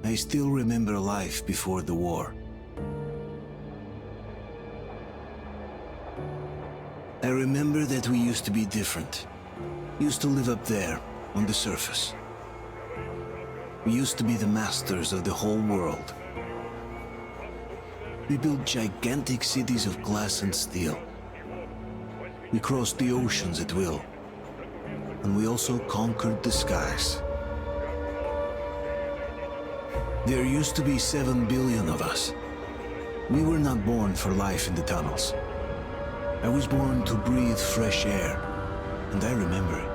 I still remember life before the war. I remember that we used to be different. Used to live up there, on the surface. We used to be the masters of the whole world. We built gigantic cities of glass and steel. We crossed the oceans at will. And we also conquered the skies. There used to be 7 billion of us. We were not born for life in the tunnels. I was born to breathe fresh air, and I remember it.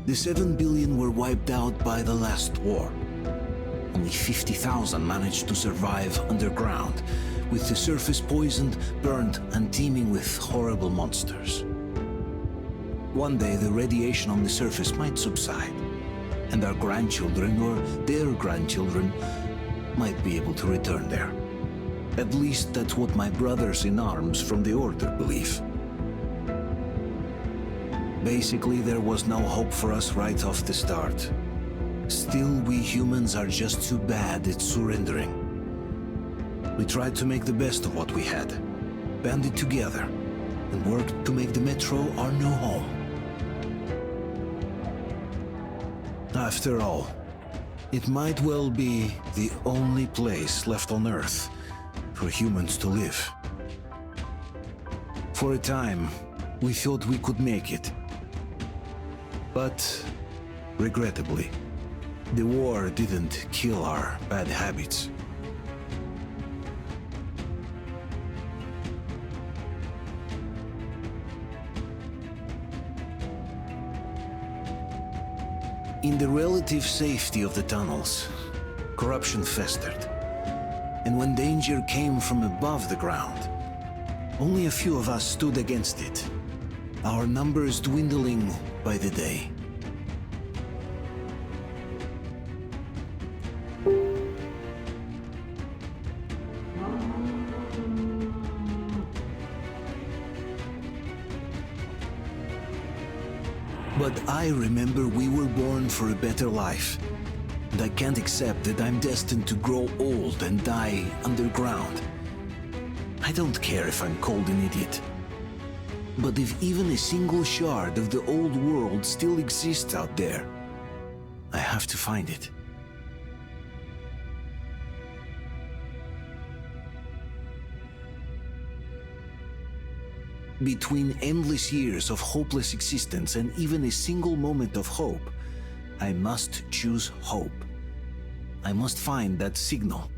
The 7 billion were wiped out by the last war. Only 50,000 managed to survive underground, with the surface poisoned, burnt, and teeming with horrible monsters. One day the radiation on the surface might subside, and our grandchildren or their grandchildren might be able to return there. At least that's what my brothers in arms from the Order believe. Basically, there was no hope for us right off the start. Still, we humans are just too bad at surrendering. We tried to make the best of what we had, banded together, and worked to make the Metro our new home. After all, it might well be the only place left on Earth for humans to live. For a time, we thought we could make it. But, regrettably, the war didn't kill our bad habits. In the relative safety of the tunnels, corruption festered. And when danger came from above the ground, only a few of us stood against it, our numbers dwindling by the day. But I remember we were born for a better life, and I can't accept that I'm destined to grow old and die underground. I don't care if I'm called an idiot. But if even a single shard of the old world still exists out there, I have to find it. Between endless years of hopeless existence and even a single moment of hope, I must choose hope. I must find that signal.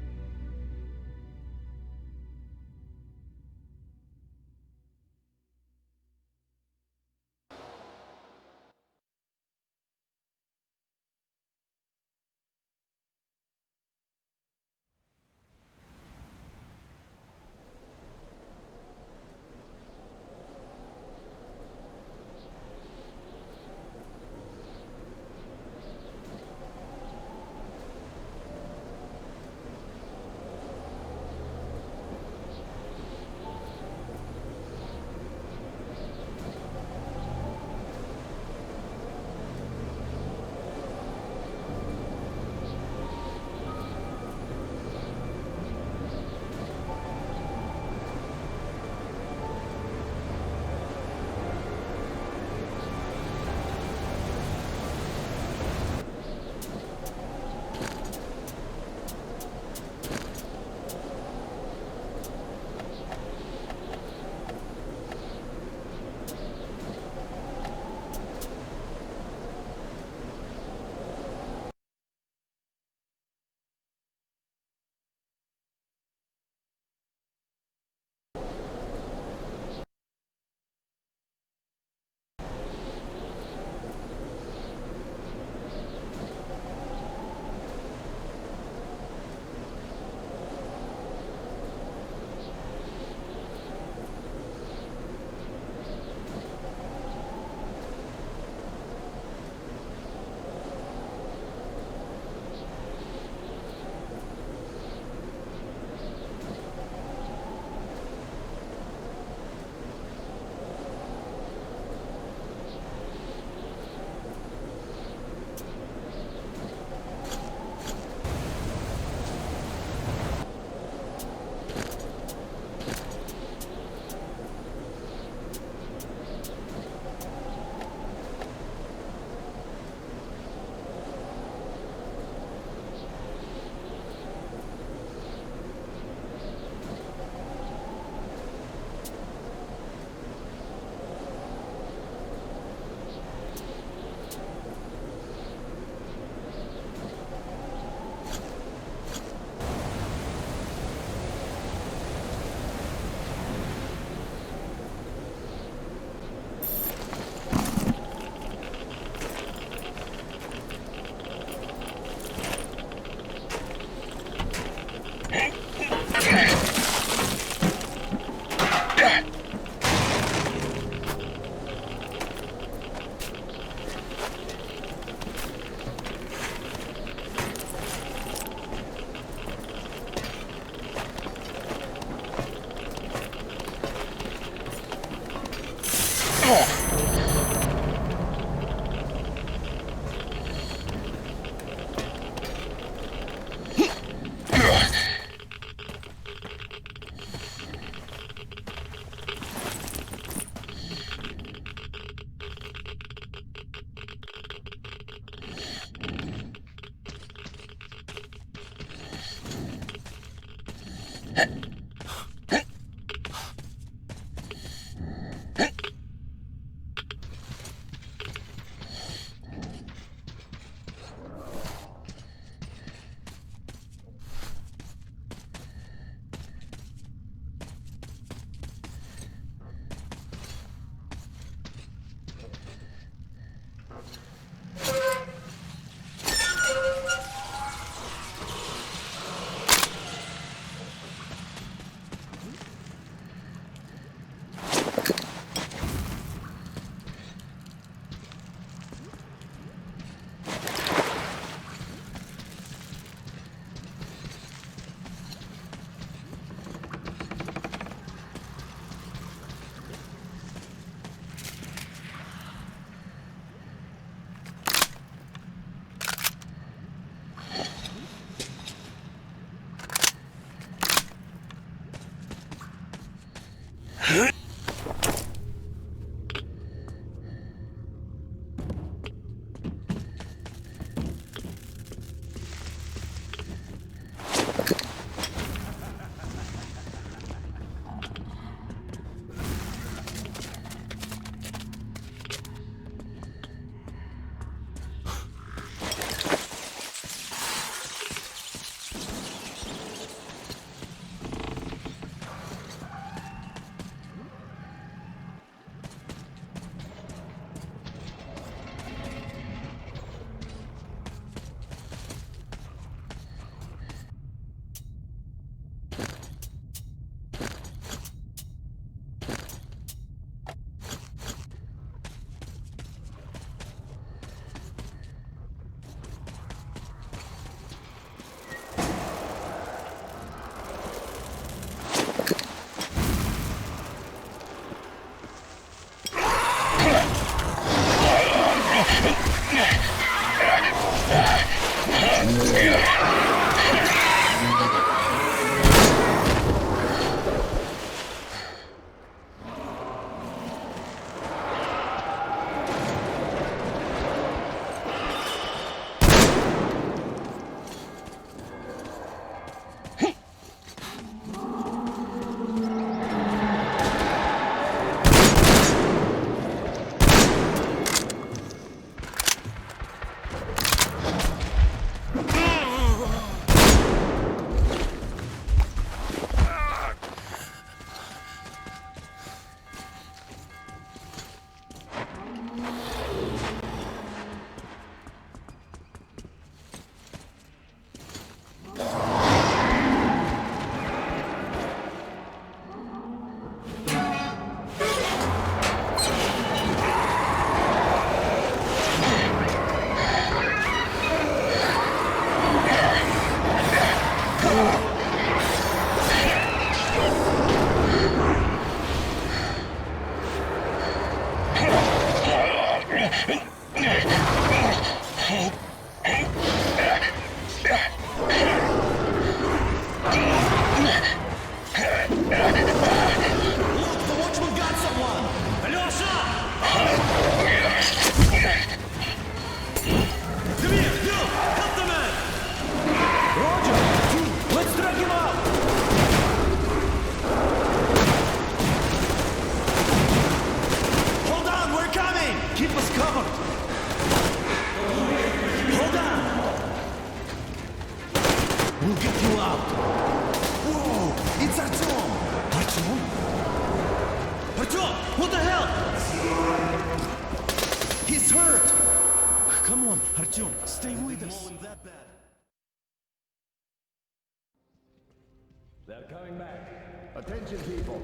They're coming back. Attention, people.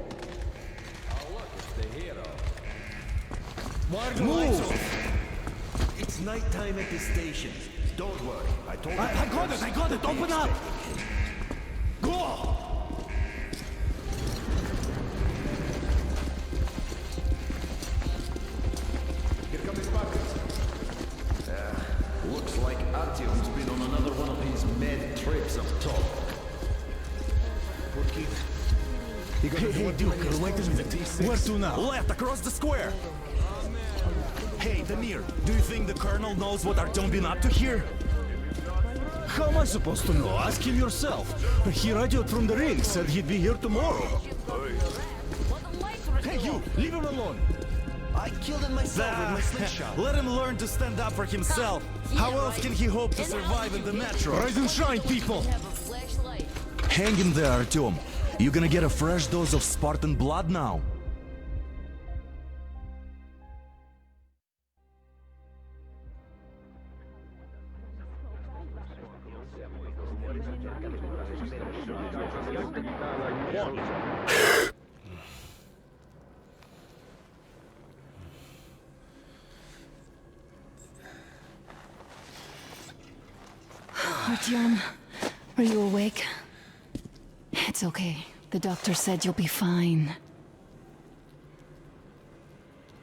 Oh, look, it's the hero. Why are the lights off? It's nighttime at the station. Don't worry. I told you. I got it! Open up! Go! Hey, Duke, wait a minute. Where to now? Left, across the square! Hey, Demir, do you think the Colonel knows what Artyom been up to here? How am I supposed to know? Ask him yourself. He radioed from the ring, said he'd be here tomorrow. Hey, you! Leave him alone! I killed him myself with my slingshot. Let him learn to stand up for himself. How else can he hope to survive in the metro? Rise and shine, people! Hang in there, Artyom. You gonna get a fresh dose of Spartan blood now? Artyom, are you awake? It's okay. The doctor said you'll be fine.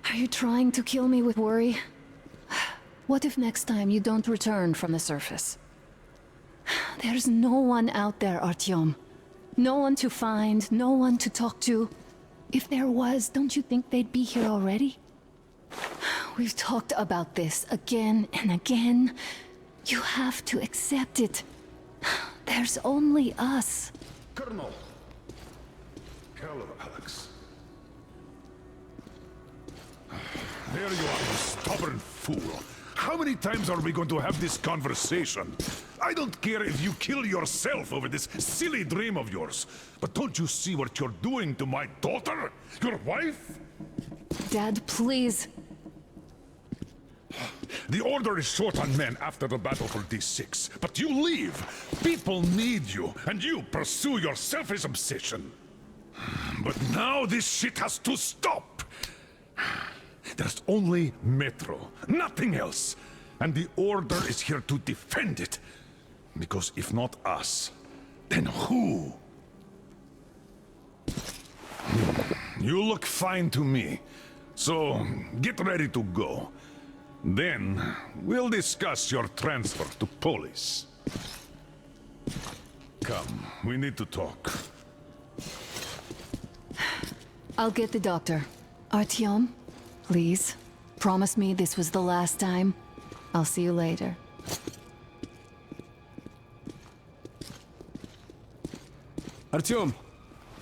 Are you trying to kill me with worry? What if next time you don't return from the surface? There's no one out there, Artyom. No one to find, no one to talk to. If there was, don't you think they'd be here already? We've talked about this again and again. You have to accept it. There's only us. Colonel! Hello, Alex. There you are, you stubborn fool. How many times are we going to have this conversation? I don't care if you kill yourself over this silly dream of yours, but don't you see what you're doing to my daughter? Your wife? Dad, please. The Order is short on men after the battle for D6, but you leave. People need you, and you pursue your selfish obsession. But now this shit has to stop. There's only Metro, nothing else. And the Order is here to defend it. Because if not us, then who? You look fine to me. So, get ready to go. Then, we'll discuss your transfer to Polis. Come, we need to talk. I'll get the doctor. Artyom, please, promise me this was the last time. I'll see you later. Artyom,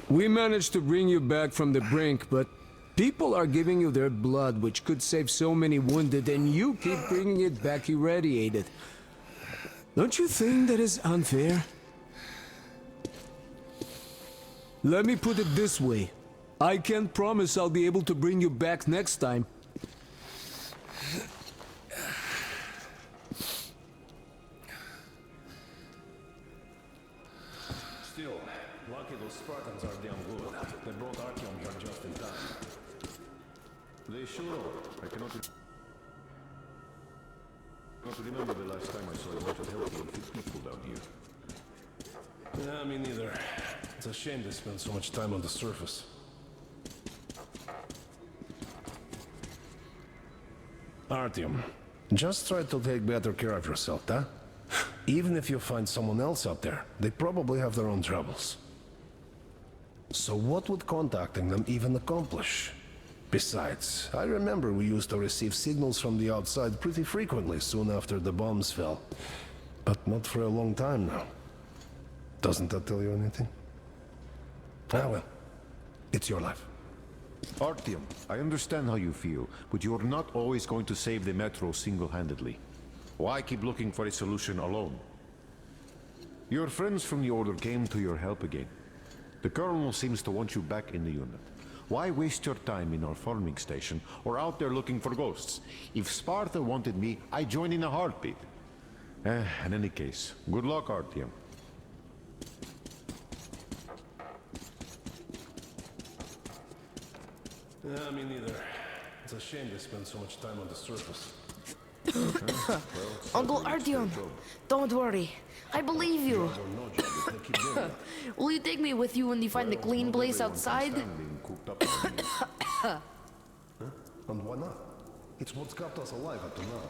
we managed to bring you back from the brink, but people are giving you their blood, which could save so many wounded, and you keep bringing it back irradiated. Don't you think that is unfair? Let me put it this way. I can't promise I'll be able to bring you back next time. Still, lucky those Spartans are damn good. They brought Artyom here just in time. They sure are. I cannot remember the last time I saw a bunch of healthy and fit people down here. Yeah, me neither. It's a shame they spend so much time on the surface. Artyom, just try to take better care of yourself, huh? Even if you find someone else out there, they probably have their own troubles. So what would contacting them even accomplish? Besides, I remember we used to receive signals from the outside pretty frequently soon after the bombs fell. But not for a long time now. Doesn't that tell you anything? Ah well, it's your life. Artyom, I understand how you feel, but you're not always going to save the Metro single-handedly. Why keep looking for a solution alone? Your friends from the Order came to your help again. The Colonel seems to want you back in the unit. Why waste your time in our farming station or out there looking for ghosts? If Sparta wanted me, I'd join in a heartbeat. In any case, good luck, Artyom. Yeah, me neither. It's a shame they spend so much time on the surface. Uncle Artyom, don't worry. I believe you. Will you take me with you when you find the clean place outside? And why not? It's what's kept us alive up to now.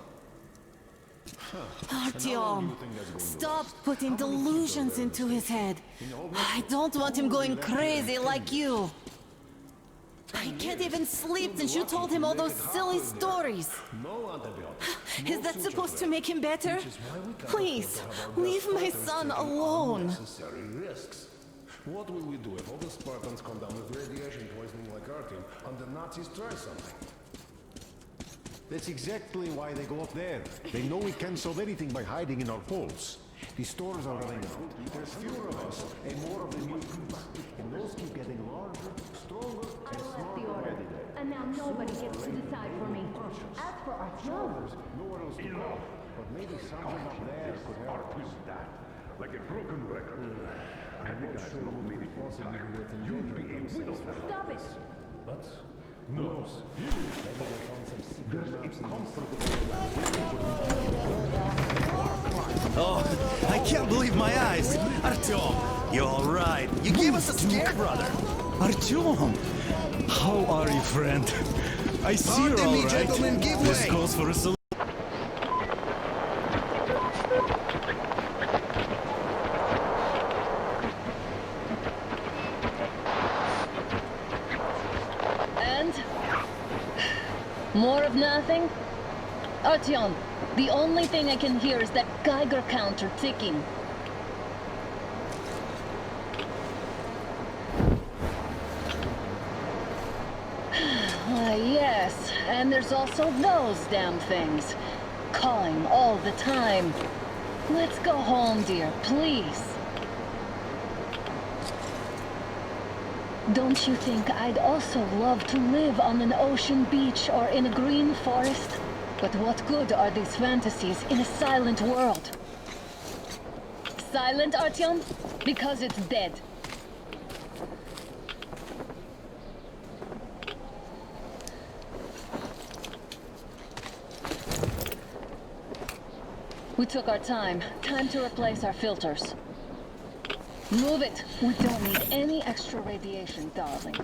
Artyom, stop putting delusions into his head. I don't want him going crazy like you. I can't even sleep since you told him all those silly stories. Is that supposed to make him better? Please, leave my son alone. What will we do if all the Spartans come down with radiation poisoning like Artyom and the Nazis try something? That's exactly why they go up there. They know we can't solve anything by hiding in our holes. The stores are running out. There's fewer of us and more of the mutants. And those keep getting larger, stronger, and smarter. And now nobody gets to decide for me. As for Artyom, Nowhere else to go. But maybe something up there could help us. Like a broken record. I think I sure will maybe possibly you'd be a widow. stop it! But No. There's a comfortable Oh, I can't believe my eyes. Artyom, you all right? You gave us a scare, brother. Artyom! How are you, friend? I see you're Pardon all me, right. gentlemen, give This way. calls for a salute. And? More of nothing? Artyom, the only thing I can hear is that Geiger counter ticking. Yes, and there's also those damn things. Calling all the time. Let's go home, dear, please. Don't you think I'd also love to live on an ocean beach or in a green forest? But what good are these fantasies in a silent world? Silent, Artyom? Because it's dead. We took our time. Time to replace our filters. Move it! We don't need any extra radiation, darling.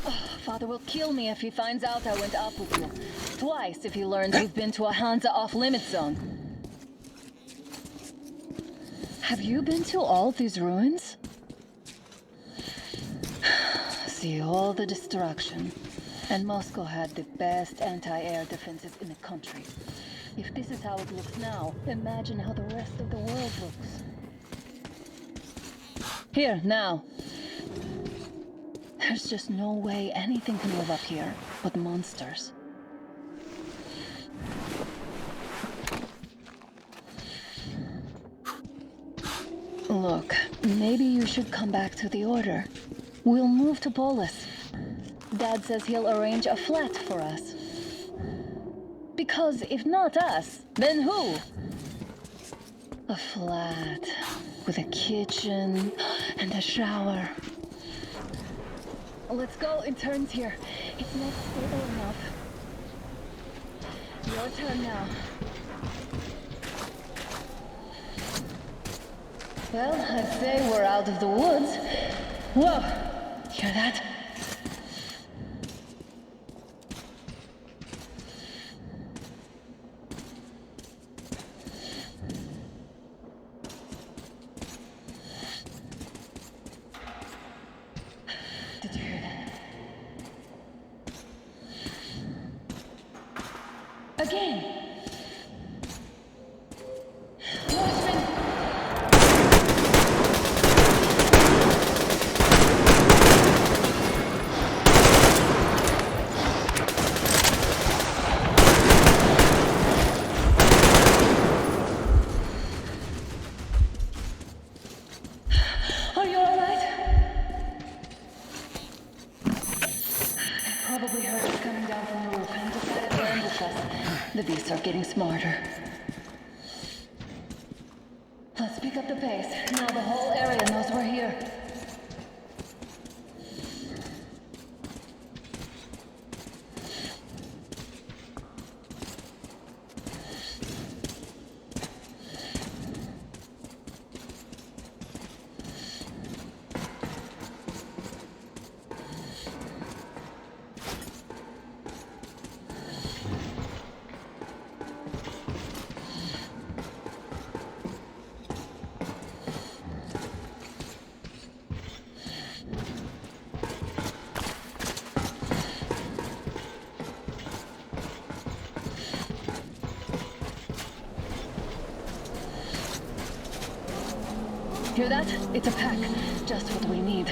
Oh, Father will kill me if he finds out I went up with you. Twice if he learns we've been to a Hansa off-limit zone. Have you been to all these ruins? See all the destruction. And Moscow had the best anti-air defenses in the country. If this is how it looks now, imagine how the rest of the world looks. Here, now. There's just no way anything can live up here but monsters. Look, maybe you should come back to the Order. We'll move to Polis. Dad says he'll arrange a flat for us. Because if not us, then who? A flat with a kitchen and a shower. Let's go, it turns here. It's not stable enough. Your turn now. Well, I'd say we're out of the woods. Whoa! Hear that? Did you hear that? Again! Watchman! Are you alright? Probably heard us coming down from the roof and decided to ambush us. The beasts are getting smarter. Let's pick up the pace. Now the whole area knows we're here. Hear that? It's a pack. Just what we need.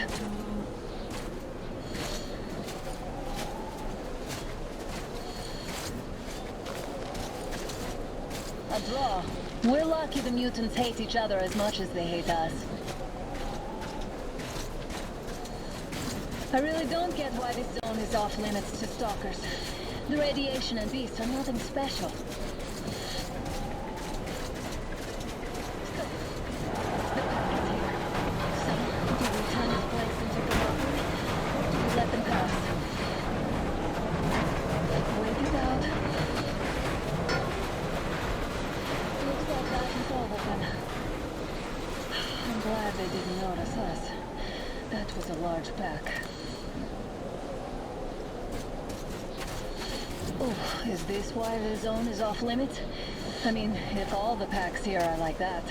A draw. We're lucky the mutants hate each other as much as they hate us. I really don't get why this zone is off limits to stalkers. The radiation and beasts are nothing special. Is this why the zone is off limits? I mean, if all the packs here are like that.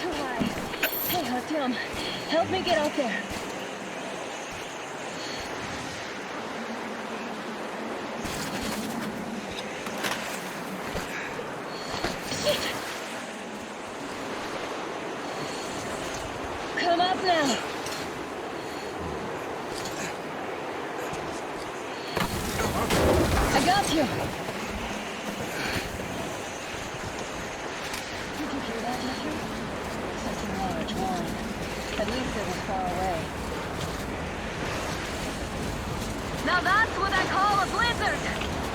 Too high. Hey, Artyom, help me get out there. Shit! Come up now. I got you. Did you hear that, Jeffrey? Something large, warm. At least it was far away. Now that's what I call a blizzard!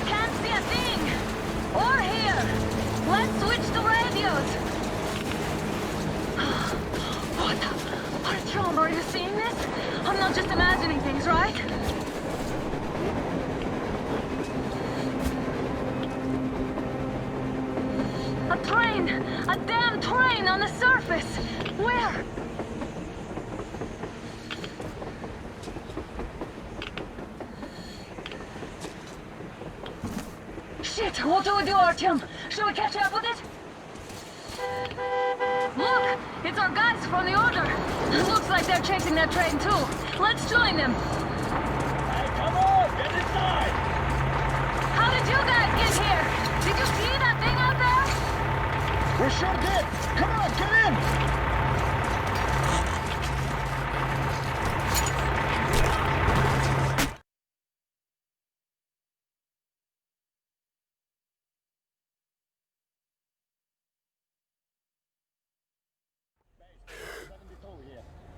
Can't see a thing! Or hear! Let's switch to radios! What the? Artyom, are you seeing this? I'm not just imagining things, right? A train! A damn train on the surface! Where? Shit! What do we do, Artyom? Should we catch up with it? Look! It's our guys from the Order! Looks like they're chasing that train too. Let's join them! Hey, come on! Get inside! How did you guys get here? Did you see that thing out there? We sure did! Come on, get in!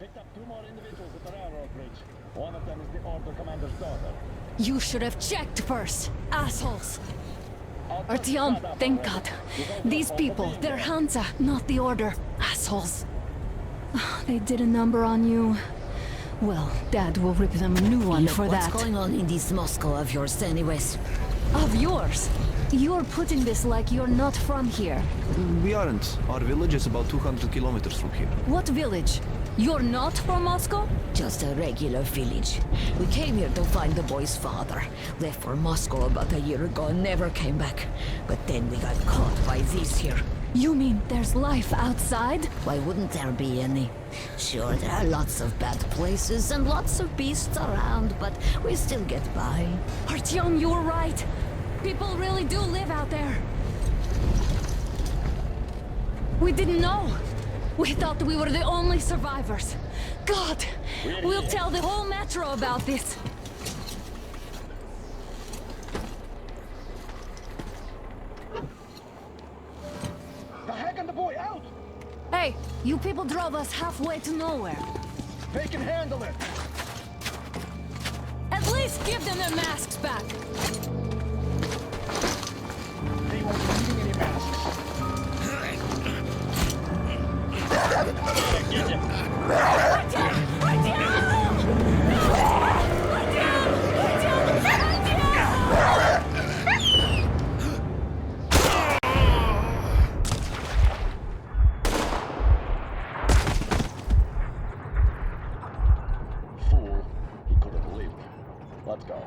Picked up 2 more individuals at the railroad bridge. One of them is the Order commander's daughter. You should have checked first, assholes! Artyom, thank God. These people, they're Hansa, not the Order. Assholes. They did a number on you. Well, Dad will rip them a new one for that. What's going on in this Moscow of yours anyways? Of yours? You're putting this like you're not from here. We aren't. Our village is about 200 kilometers from here. What village? You're not from Moscow? Just a regular village. We came here to find the boy's father. Left for Moscow about a year ago and never came back. But then we got caught by these here. You mean there's life outside? Why wouldn't there be any? Sure, there are lots of bad places and lots of beasts around, but we still get by. Artyom, you were right. People really do live out there. We didn't know. We thought we were the only survivors. God, we'll tell the whole metro about this. The Hag and the boy out! Hey, you people drove us halfway to nowhere. They can handle it! At least give them their masks back. They won't be needing any masks. Get him! Right down! Right down! Right down! Right down! Right down! fool, he could have lived. Let's go.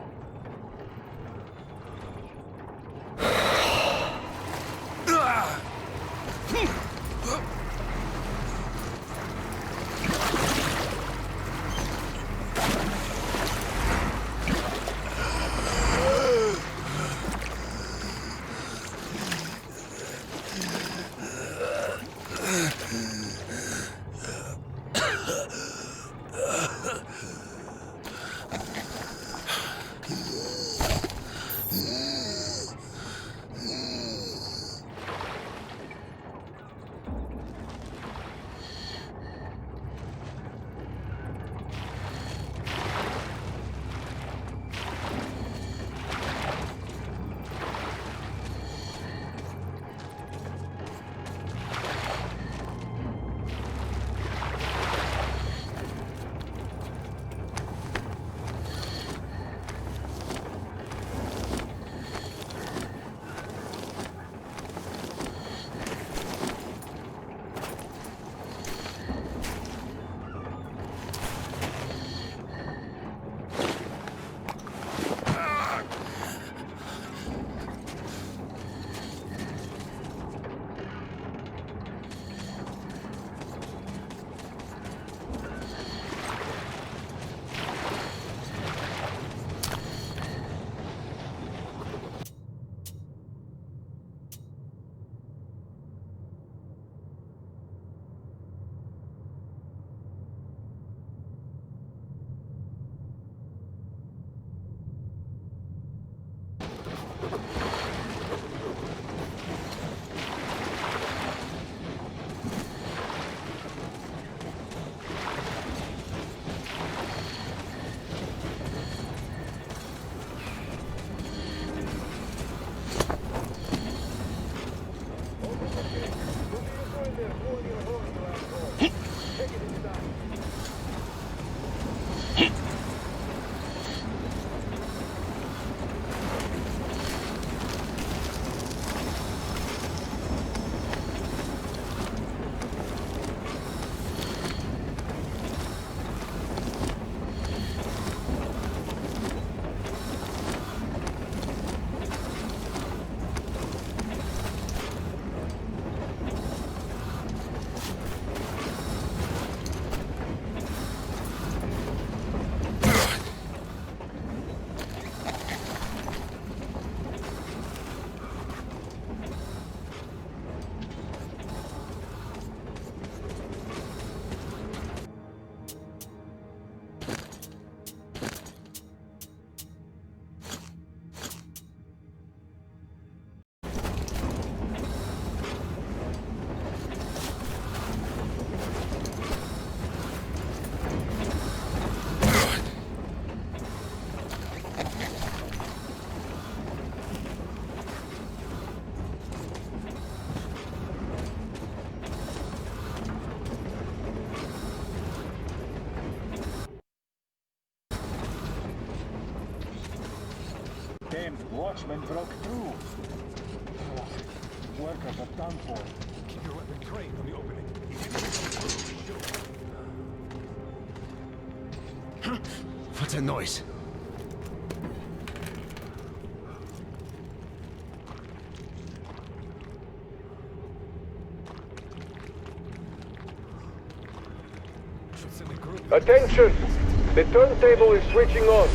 Damn watchmen broke through. Workers are done for. Keep your weapon trained on the opening. What's that noise? Attention! The turntable is switching on.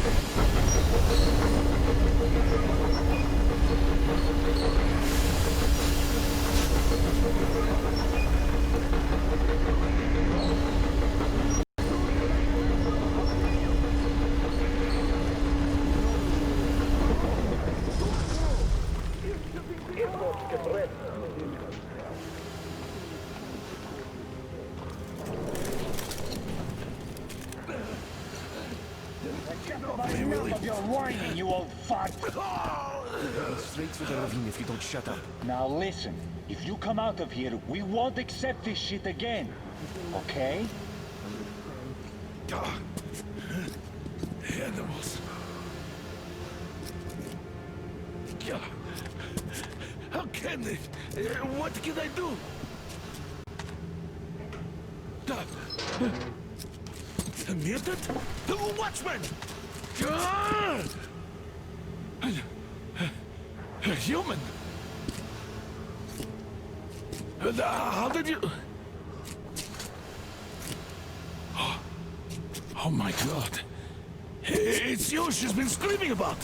You're whining, you old fart! Straight to the ravine if you don't shut up. Now listen, if you come out of here, we won't accept this shit again. Okay? Animals. How can they? What can I do? mutant? Watchman! A human? How did you... Oh my God. It's you she's been screaming about.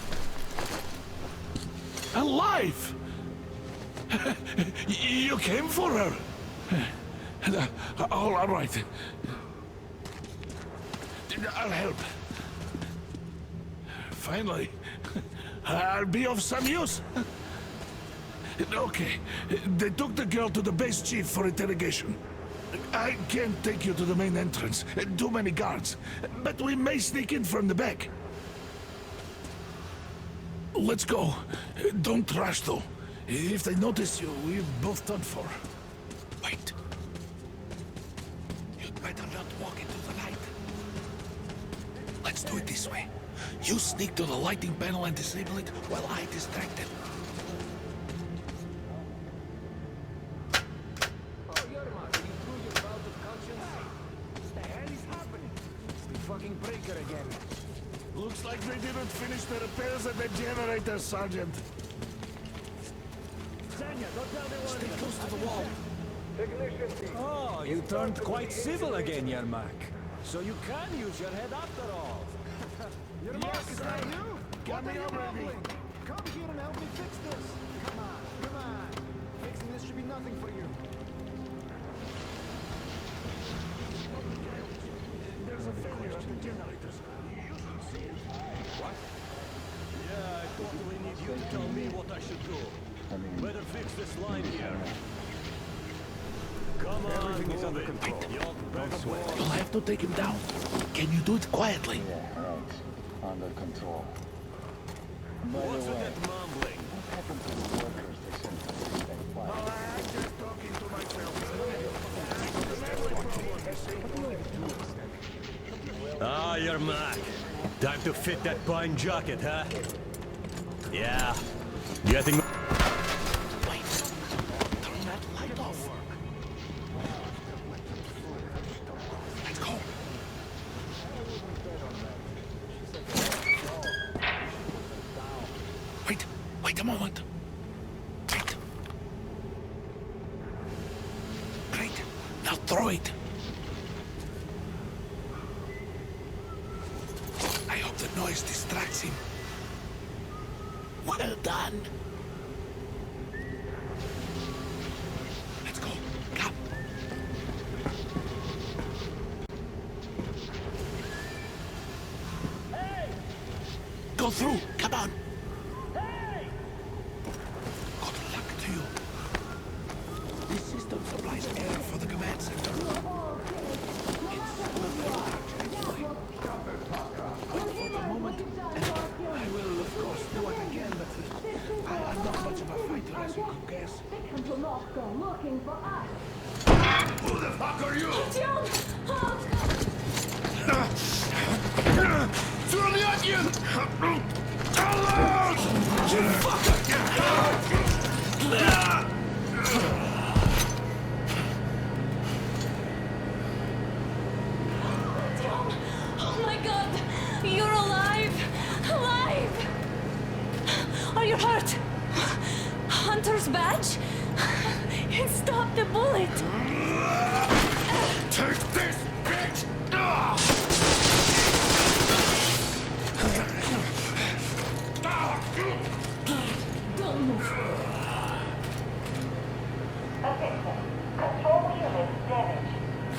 Alive! You came for her. All right. I'll help. Finally, I'll be of some use. Okay, they took the girl to the base chief for interrogation. I can't take you to the main entrance. Too many guards. But we may sneak in from the back. Let's go. Don't rush, though. If they notice you, we're both done for. Wait. You'd better not walk into the light. Let's do it this way. You sneak to the lighting panel and disable it while I distract them. Looks like they didn't finish the repairs at the generator, Sergeant. Stay close to the wall. Oh, you turned quite civil again, Yermak. So you can use your head after all. Yermak, is that you? Got me already. Come here and help me fix this. Come on, come on. Fixing this should be nothing for you. There's a failure at the generators. What? Yeah, I totally need you to tell me what I should do. Better fix this line here. Come on, everything is under control. You'll have to take him down. Can you do it quietly? Yeah, right. Under control. By What's the with way, that mumbling? what happened to the workers they sent to the state fire? I'm just talking to myself. Ah, Yermak. Time to fit that pine jacket, huh? Yeah. Getting... Wait. Turn that light off. Let's go. Wait a moment. Wait. Great. Now throw it. I hope the noise distracts him. Well done. Let's go. Come. Hey! Go through. Come on. Hey! Good luck to you. This system supplies air for the command center. I will, of course, do it again, but I'm not much of a fighter, as you could guess. Looking for us. Who the fuck are you? Throw the onion! Alert! You fucker! Oh my God! You're alive! Alive! Are you hurt? Hunter's badge? It stopped the bullet! Take this, bitch! Don't move. Attention. Control unit damaged.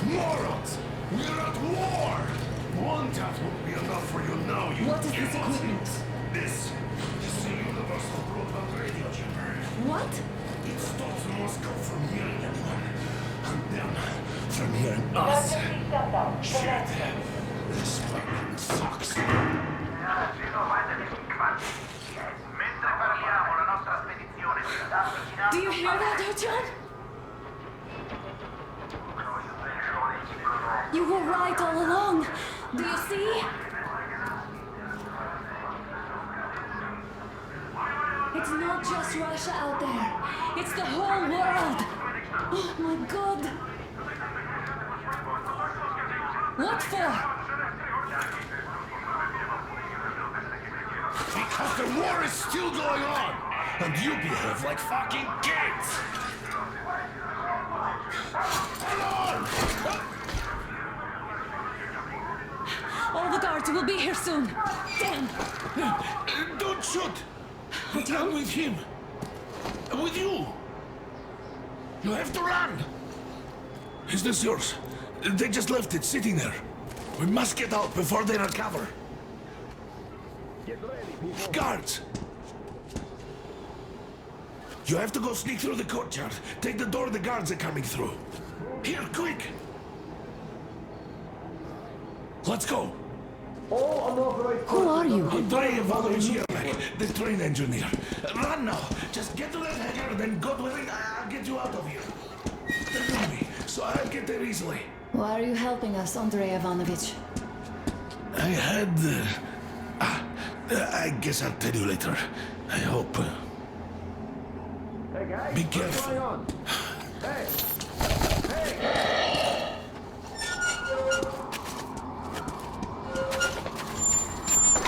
Morons! We're at war! One tap won't be enough for you now, you What is this equipment? This is the Universal Broadband Radio Chamber. What? It stops Moscow from hearing anyone. And them from hearing us. Shit. This fucking sucks. Do you hear that, Artyom? You were right all along. Do you see? It's not just Russia out there. It's the whole world. Oh my God. What for? The war is still going on! And you behave like fucking kids! All the guards will be here soon. Damn! Don't shoot! I'm with him. With you! You have to run! Is this yours? They just left it sitting there. We must get out before they recover. Get ready, people. Guards! You have to go sneak through the courtyard. Take the door the guards are coming through. Here, quick! Let's go! Who are you? Andrei Ivanovich Yermak, the train engineer. Run now! Just get to that hangar, then God willing, I'll get you out of here. They know me, so I'll get there easily. Why are you helping us, Andrei Ivanovich? I had... I guess I'll tell you later. I hope. Hey guys, Be careful. what's going on? Hey! Hey!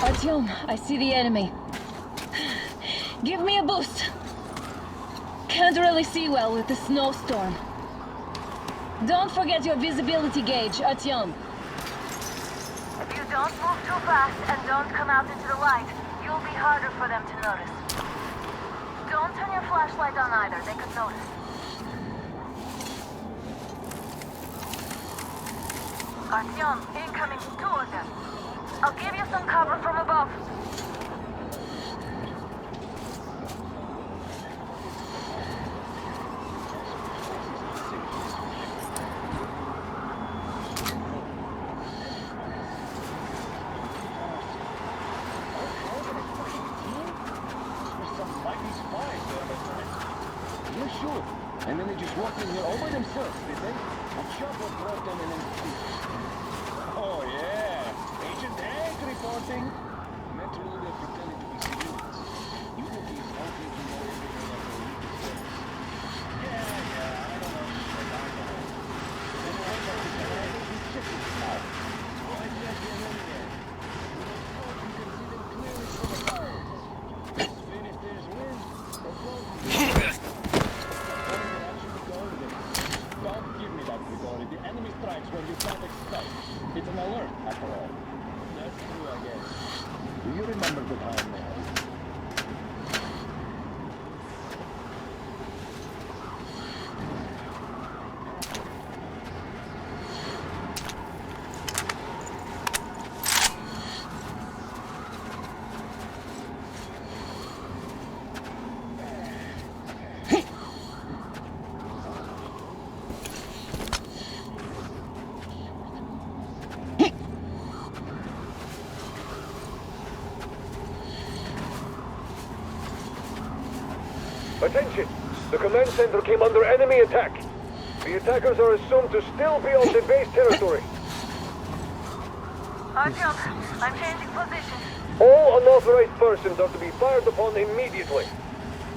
Artyom, I see the enemy. Give me a boost. Can't really see well with the snowstorm. Don't forget your visibility gauge, Artyom. If you don't move too fast and don't come out into the light, you'll be harder for them to notice. Don't turn your flashlight on either, they could notice. Artyom, incoming, 2 of them. I'll give you some cover from above. Yeah, sure. And then they just walked in here all by themselves, did they? A chopper brought them in and... Oh, yeah. Agent Hank reporting. Naturally, they're pretending to be civilians. You look is hoping to know everything like a week is service. Yeah, I don't know. But I know. Then I went up to the head of the chicken now. Why can't you in there? With a scope, you can see them clearly from afar. Then if there's wind, they'll close Don't give me that, Grigori. The enemy strikes when you can't expect. It's an alert, after all. That's true, I guess. Do you remember the time now? Attention! The command center came under enemy attack. The attackers are assumed to still be on the base territory. Artyom, I'm changing position. All unauthorized persons are to be fired upon immediately.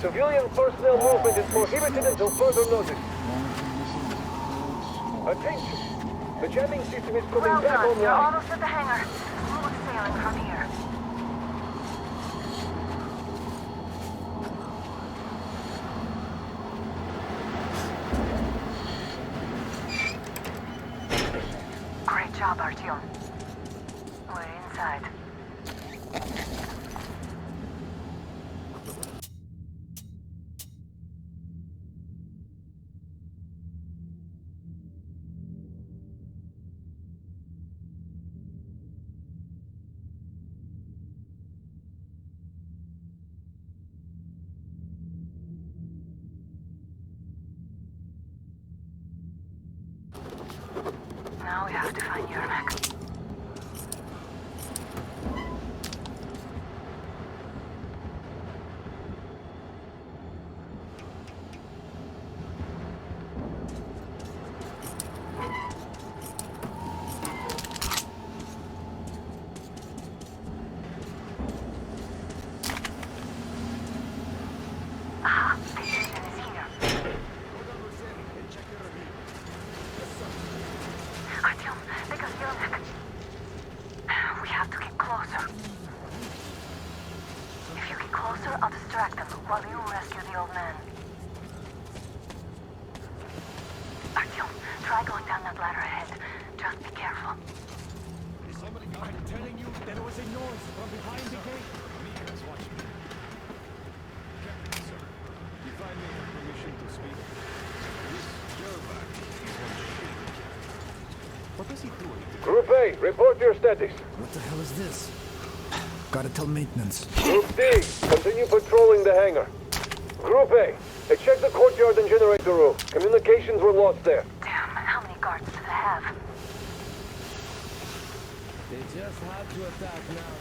Civilian personnel movement is prohibited until further notice. Attention! The jamming system is coming Well back done. You're online. almost at the hangar. Smooth sailing from here. Great job, Artyom. We're inside. Now we have to find Yermak. Aha, the agent is here. Artyom, pick up Yermak. while you rescue the old man. Artyom, try going down that ladder ahead. Just be careful. I'm telling you, there was a noise from behind the gate. Mika's watching me. Captain, sir, if I may have permission to speak. This Jervak is on ship. What is he doing? Group A, report your status. What the hell is this? Gotta tell maintenance. Group D, continue patrolling the hangar. Group A, check the courtyard and generator room. Communications were lost there. Damn, how many guards do they have? They just had to attack now.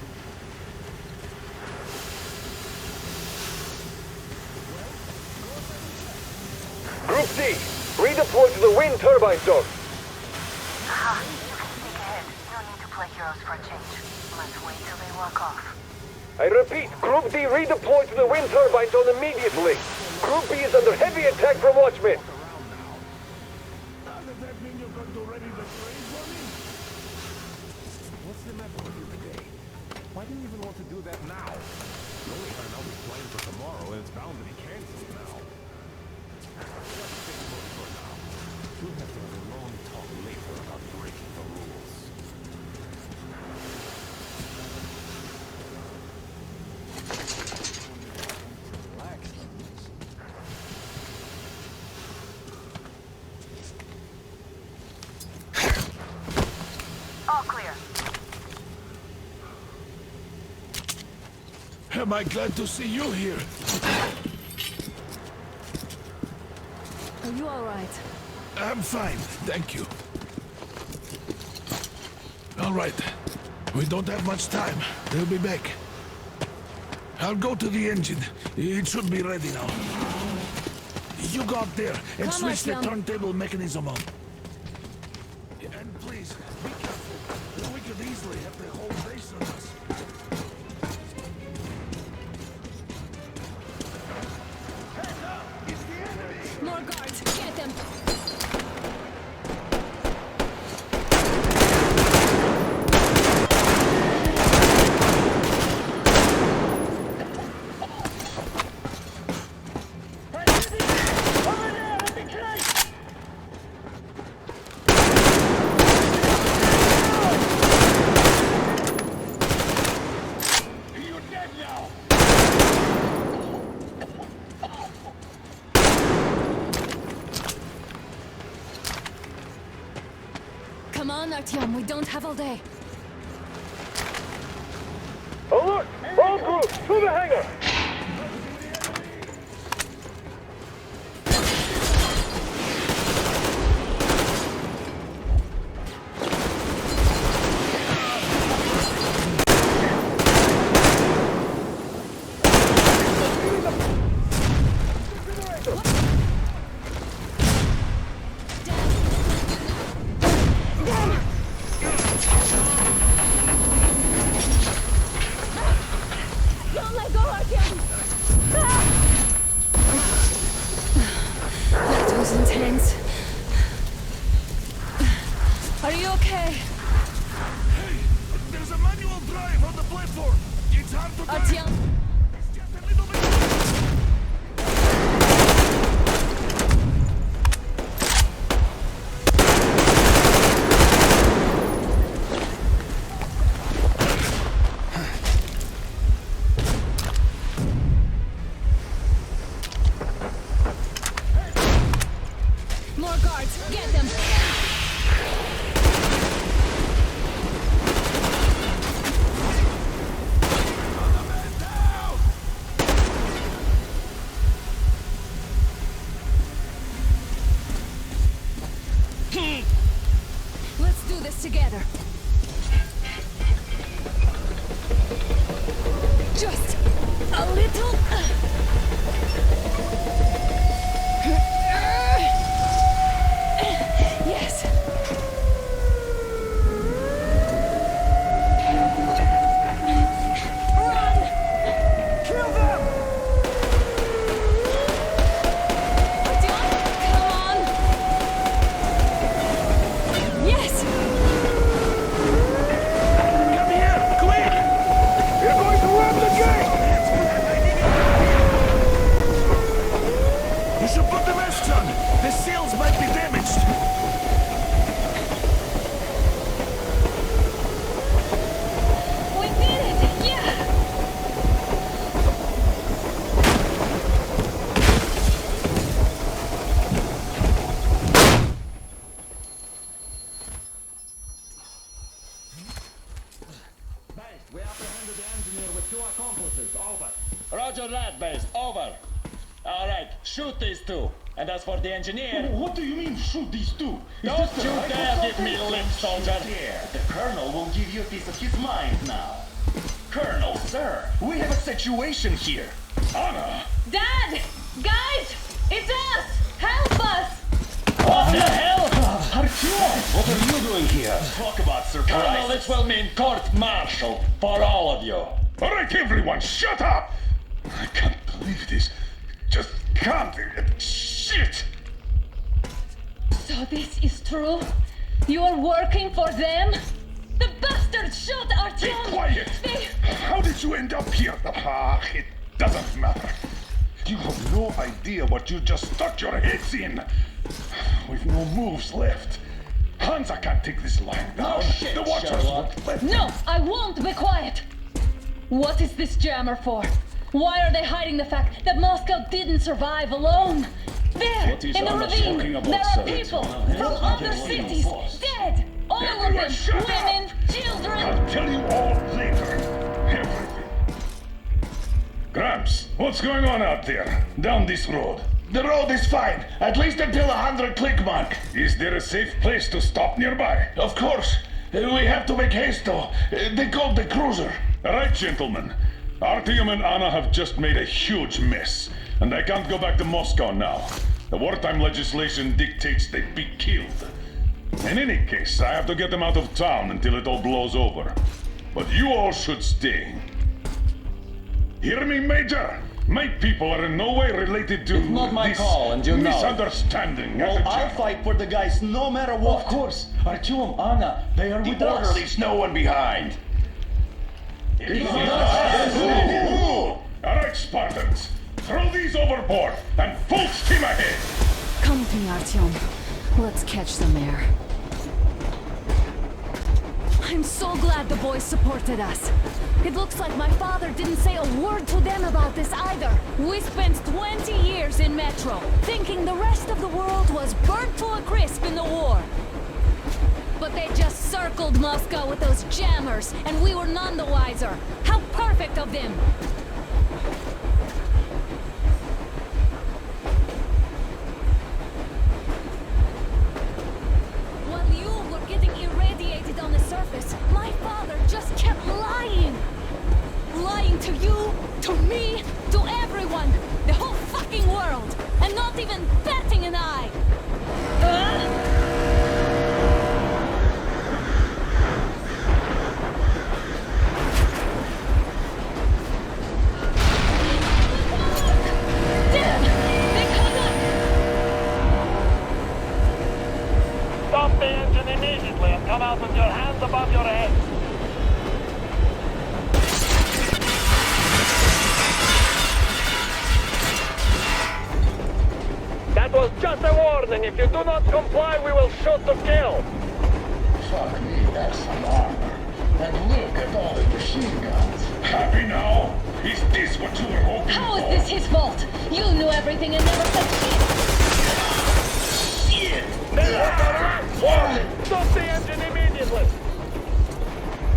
Group C, redeploy to the wind turbine zone. Aha, you can sneak ahead. No need to play heroes for a change. Let's wait till they walk off. I repeat, Group D redeploy to the wind turbine zone immediately. Group B is under heavy attack from Watchmen. Does that mean you're going to ready the train for me? What's the matter with you today? Why do you even want to do that now? You only had another plane for tomorrow, and it's bound to be canceled now. Just think about it for now. We'll have to have a long talk later about breaking the rules. All clear. Am I glad to see you here? Are you all right? I'm fine, thank you. All right. We don't have much time. They'll be back. I'll go to the engine. It should be ready now. You go up there and Come switch the on, John. turntable mechanism on. And please, be careful. We could easily have the whole base on us. More guards! Get them! Come on, Artyom, we don't have all day. Alert! All groups, to the hangar! Don't let go, Artyom! That was intense. Are you okay? Hey! There's a manual drive on the platform! It's hard to drive! Artyom! It's just a little bit... More guards! Get them! the engineer with 2 accomplices. Over. Roger that, base. Over. All right, shoot these 2. And as for the engineer... What do you mean, shoot these 2? Don't you dare give me lip, soldier! Here, the Colonel will give you a piece of his mind now. Colonel, sir, we have a situation here. Anna! Dad! Guys! It's us! Help us! What the hell? Artyom, what are you doing here? Talk about surprise. Colonel, this will mean court-martial for all of you. All right, everyone, shut up! I can't believe this. Just can't. Shit! So this is true? You're working for them? The bastards shot Artyom! Be quiet! How did you end up here? It doesn't matter. You have no idea what you just stuck your heads in. We've no moves left. Hansa can't take this line down. shit, The Watchers Sherlock. won't let No, I won't be quiet! What is this jammer for? Why are they hiding the fact that Moscow didn't survive alone? There, What is in the Anna ravine, talking about, there are sir? people What from are other you cities, for? dead! All of them, shut up! women, children! I'll tell you all later. Everything. Gramps, what's going on out there? Down this road? The road is fine, at least until 100 click mark. Is there a safe place to stop nearby? Of course. We have to make haste though. They called the cruiser. All right, gentlemen. Artyom and Anna have just made a huge mess, and I can't go back to Moscow now. The wartime legislation dictates they be killed. In any case, I have to get them out of town until it all blows over. But you all should stay. Hear me, Major? My people are in no way related to It's not my this call, and you know it. misunderstanding. Well, at the I'll job. fight for the guys no matter what. Of course. Artyom, Anna, they are with us. Orderlies, no one behind. All right, Spartans. Throw these overboard and full steam ahead. Come with me, Artyom. Let's catch some air. I'm so glad the boys supported us. It looks like my father didn't say a word to them about this either. We spent 20 years in Metro, thinking the rest of the world was burnt to a crisp in the war. But they just circled Moscow with those jammers, and we were none the wiser. How perfect of them! While you were getting irradiated on the surface, my father just kept lying. Lying to you, to me, to everyone, the whole fucking world, and not even batting an eye. Stop the engine immediately and come out with your hands above your head. That was just a warning. If you do not comply, we will shoot to kill. Fuck me, that's some armor. And look at all the machine guns. Happy now? Is this what you were hoping How is for? this his fault? You knew everything and never said shit. Shit! Stop the engine immediately.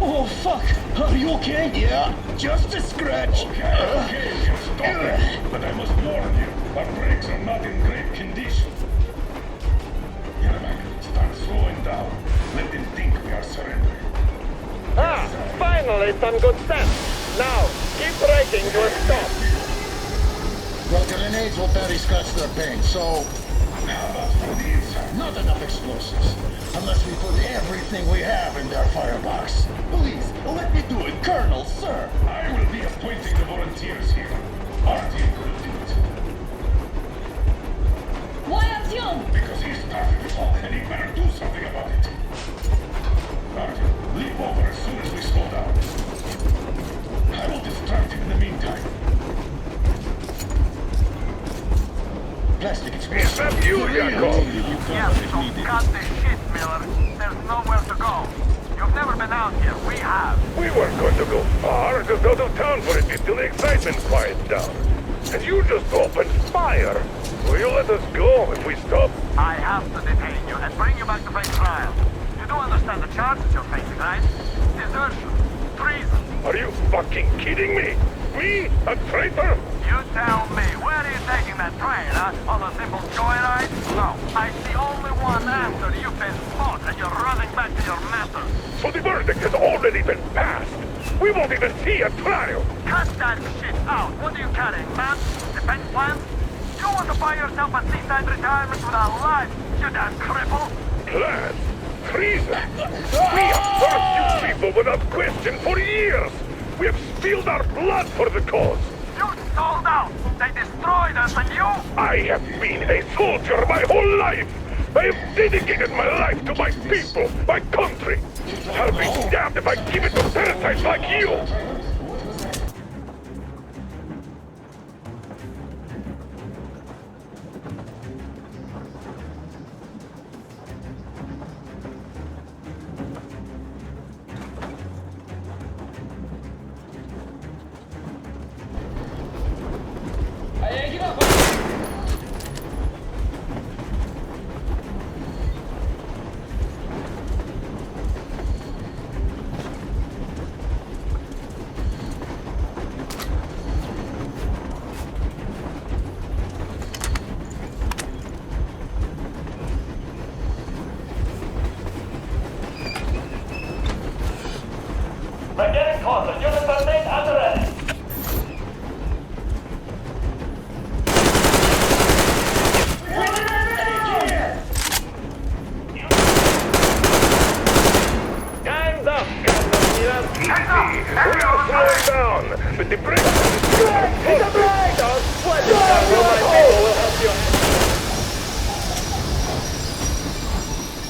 Oh, fuck! Are you okay? Yeah, just a scratch. Okay, stop it. But I must warn you, our brakes are not in great condition. Yermak, start slowing down. Let them think we are surrendering. Finally some good sense. Now, keep braking to a stop. Well, grenades will barely scratch their paint, so... How about from the inside? Not enough explosives. Unless we put everything we have in their firebox. Please, let me do it, Colonel, sir. I will be appointing the volunteers here. Artyom will do it. Why Artyom? Because he started it all, and he better do something about it. Artyom, leap over as soon as we slow down. I will distract him in the meantime. Plastic Is explosives. that you, Yakov? Yes, so cut the shit, Miller. There's nowhere to go. You've never been out here. We have. We weren't going to go far, just out of town for a bit till the excitement quiets down. And you just opened fire. Will you let us go if we stop? I have to detain you and bring you back to face trial. You do understand the charges you're facing, right? Desertion, treason. Are you fucking kidding me? Me? A traitor? You tell me, where are you taking that train, huh? On a simple joyride? No, I see only one answer. You've been caught and you're running back to your master. So the verdict has already been passed. We won't even see a trial. Cut that shit out. What are you carrying, man? Defense plans? You want to buy yourself a seaside retirement without life, you damn cripple? Plan? Treason? We have served you people without question for years. We have spilled our blood for the cause. You sold out. They destroyed us and you? I have been a soldier my whole life. I have dedicated my life to my people, my country. I'll be damned if I give it to parasites like you. We're getting closer. Unit 13 at the ready. Time's up, Easy. We are slowing down, but the brakes Hit the brake! Don't sweat it, my people will help you.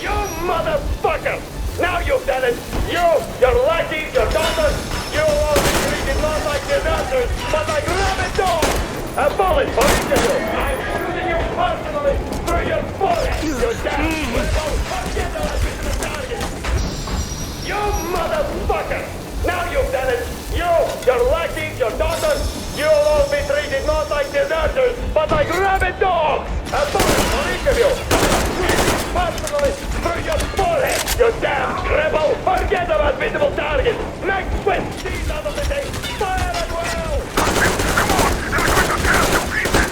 You motherfucker! Now you've done it! You, your lackeys, your daughters, you will all be treated not like deserters, but like rabid dogs! A bullet for each of you! I'm shooting you personally through your forehead! You damn cripple! Forget the last bit of the target! You motherfucker! Now you've done it! You, your lackeys, your daughters, you will all be treated not like deserters, but like rabid dogs! A bullet for each of you! Personally through your forehead, you damn cripple! Forget about visible targets! Make quick seize out of the thing! Fire at will! Come on! Eloquent the gas to pieces!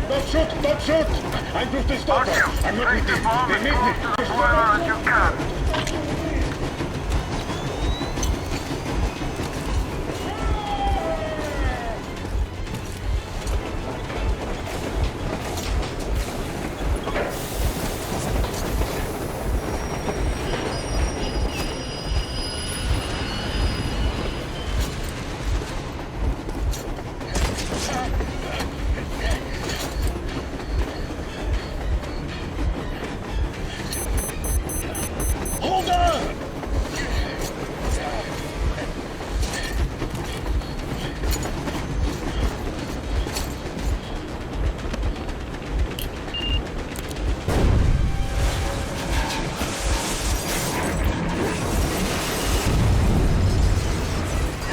Don't shoot! Don't shoot! I'm Brutus daughter. I'm not with you. They need me. Whoever you can. Hold on!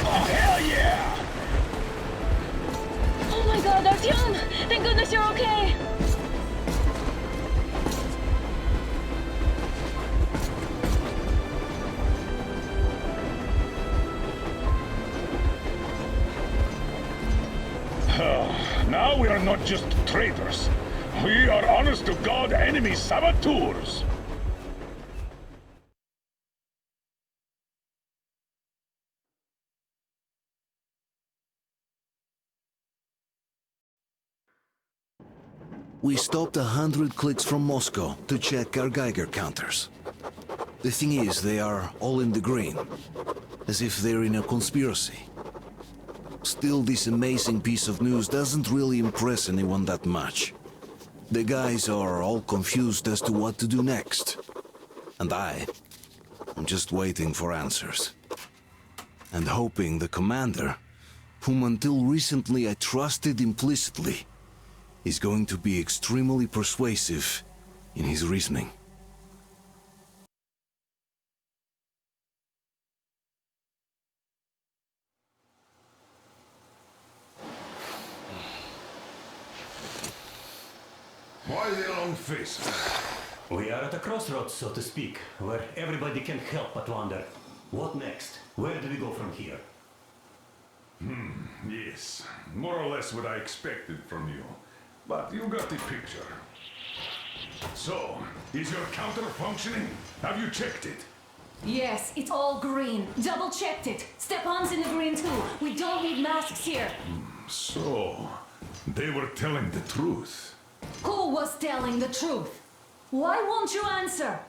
Oh, hell yeah! Oh my god, Artyom! Thank goodness you're okay! Now we are not just traitors. We are honest-to-God enemy saboteurs. We stopped 100 clicks from Moscow to check our Geiger counters. The thing is, they are all in the green, as if they're in a conspiracy. Still, this amazing piece of news doesn't really impress anyone that much. The guys are all confused as to what to do next. And I'm just waiting for answers. And hoping the commander, whom until recently I trusted implicitly, is going to be extremely persuasive in his reasoning. Why the long face? We are at a crossroads, so to speak, where everybody can help but wonder, what next? Where do we go from here? Yes. More or less what I expected from you. But you got the picture. So, is your counter functioning? Have you checked it? Yes, it's all green. Double-checked it. Stepan's in the green too. We don't need masks here. So, they were telling the truth. Who was telling the truth? Why won't you answer?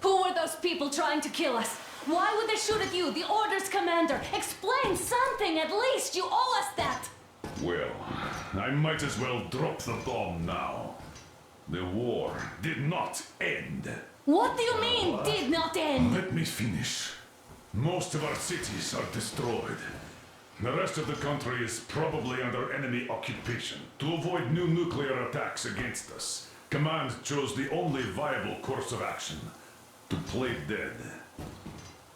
Who were those people trying to kill us? Why would they shoot at you, the Order's commander? Explain something at least! You owe us that! Well, I might as well drop the bomb now. The war did not end. What do you mean, did not end? Let me finish. Most of our cities are destroyed. The rest of the country is probably under enemy occupation. To avoid new nuclear attacks against us, Command chose the only viable course of action: to play dead.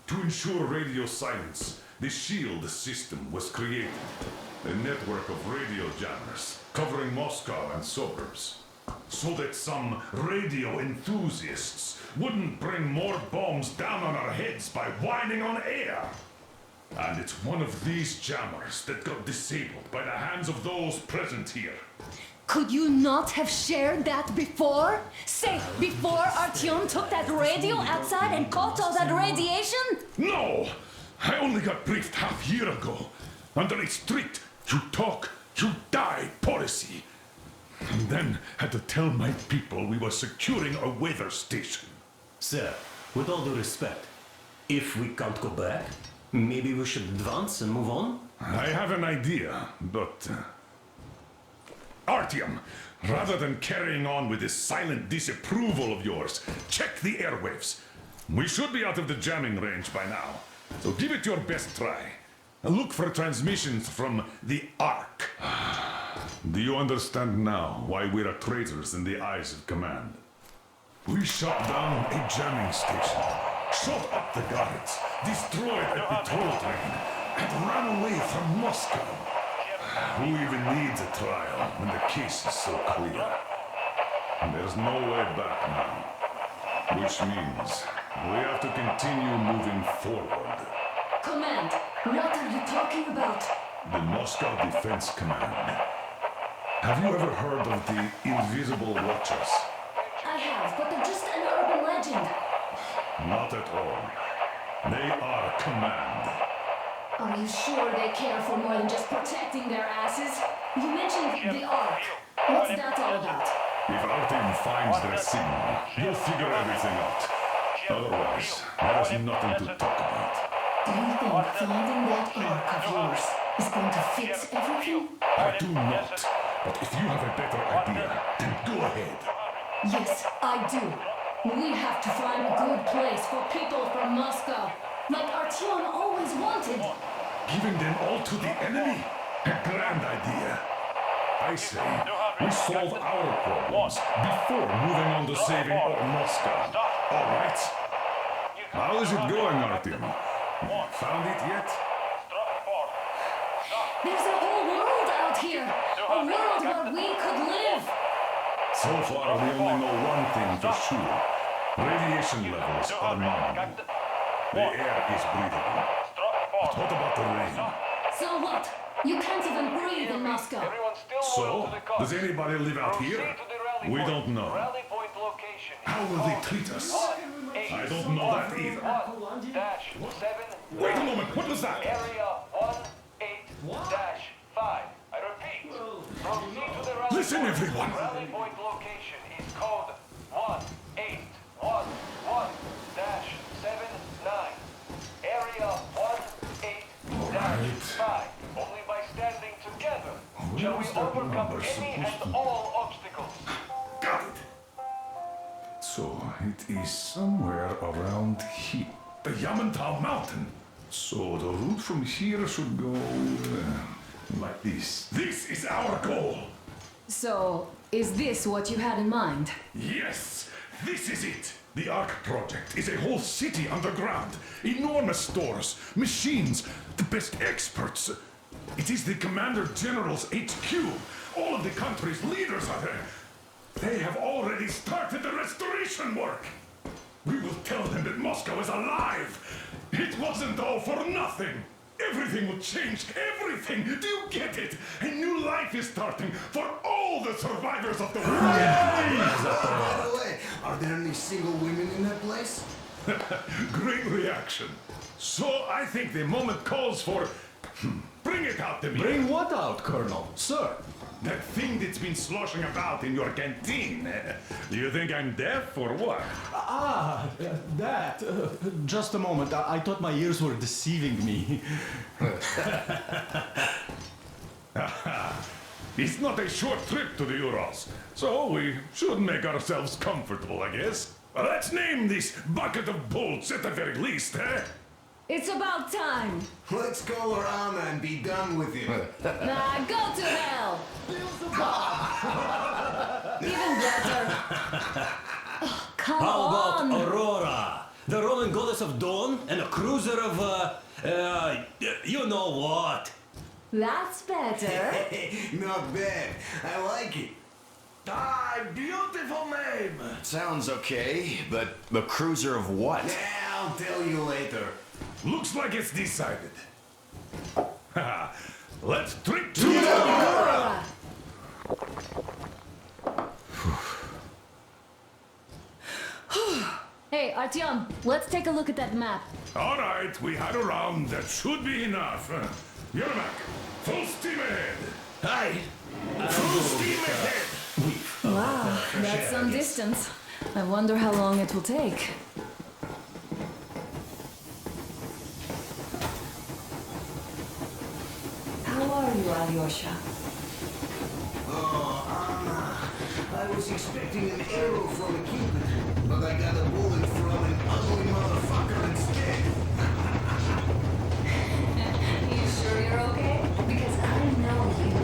To ensure radio silence, the SHIELD system was created. A network of radio jammers covering Moscow and suburbs. So that some radio enthusiasts wouldn't bring more bombs down on our heads by whining on air. And it's one of these jammers that got disabled by the hands of those present here. Could you not have shared that before? Say, before Artyom took that radio outside and caught all that radiation? No! I only got briefed half year ago, under a strict you talk, you die policy. And then had to tell my people we were securing a weather station. Sir, with all due respect, if we can't go back, maybe we should advance and move on? I have an idea, but... Artyom, rather than carrying on with this silent disapproval of yours, check the airwaves. We should be out of the jamming range by now, so give it your best try. Look for transmissions from the Ark. Do you understand now why we're traitors in the eyes of Command? We shot down a jamming station, shot up the guards, destroyed a patrol train, and ran away from Moscow. Who even needs a trial when the case is so clear? There's no way back now, which means we have to continue moving forward. Command, what are you talking about? The Moscow Defense Command. Have you ever heard of the Invisible Watchers? I have, but they're just an urban legend. Not at all. They are Command. Are you sure they care for more than just protecting their asses? You mentioned the Ark. What's that all about? If our team finds their signal, you'll figure everything out. Otherwise, there is nothing to talk about. Do you think finding that Ark of yours is going to fix everything? I do not. But if you have a better idea, then go ahead. Yes, I do. We have to find a good place for people from Moscow, like Artyom always wanted. Giving them all to the enemy? A grand idea. I say, we solve our problems before moving on to saving all Moscow. All right? How is it going, Artyom? Found it yet? There's a whole world out here. A world where we could live. So far, we only know one thing for sure. Radiation levels are nominal. The air is breathable. But what about the rain? So what? You can't even breathe in Moscow. So? Does anybody live out here? We don't know. How will they treat us? I don't know that either. Wait a moment, what was that? Area 18-5. I repeat, proceed to the Listen, everyone! Rally point location is code 1811-79. Area 18-5. Only by standing together shall we overcome any and all obstacles. Got it! So, it is somewhere around here. The Yamantau Mountain. So, the route from here should go like this. This is our goal! So, is this what you had in mind? Yes, this is it. The Ark Project is a whole city underground. Enormous stores, machines, the best experts. It is the Commander General's HQ. All of the country's leaders are there. They have already started the restoration work. We will tell them that Moscow is alive. It wasn't all for nothing. Everything will change, everything! Do you get it? A new life is starting for all the survivors of the war! By the way, are there any single women in that place? Great reaction. So I think the moment calls for... Bring it out to me! Bring what out, Colonel? Sir? That thing that's been sloshing about in your canteen. Do you think I'm deaf or what? That. Just a moment. I thought my ears were deceiving me. It's not a short trip to the Urals, so we should make ourselves comfortable, I guess. Let's name this bucket of bolts at the very least, eh? It's about time! Let's call her Anna and be done with it. Nah, go to hell! Even better. Oh, come How about on! Aurora? The Roman goddess of dawn and a cruiser of, you know what? That's better. Not bad. I like it. Beautiful name! Sounds okay, but the cruiser of what? Yeah, I'll tell you later. Looks like it's decided. Let's drink to Aurora! Hey, Artyom, let's take a look at that map. All right, we had a round. That should be enough. Yermak, full steam ahead. Aye. Full steam ahead. Wow, that's some distance. I wonder how long it will take. How are you, Alyosha? Oh, Anna. I was expecting an arrow from a Cupid, but I got a bullet from an ugly motherfucker instead. You sure you're okay? Because I know you.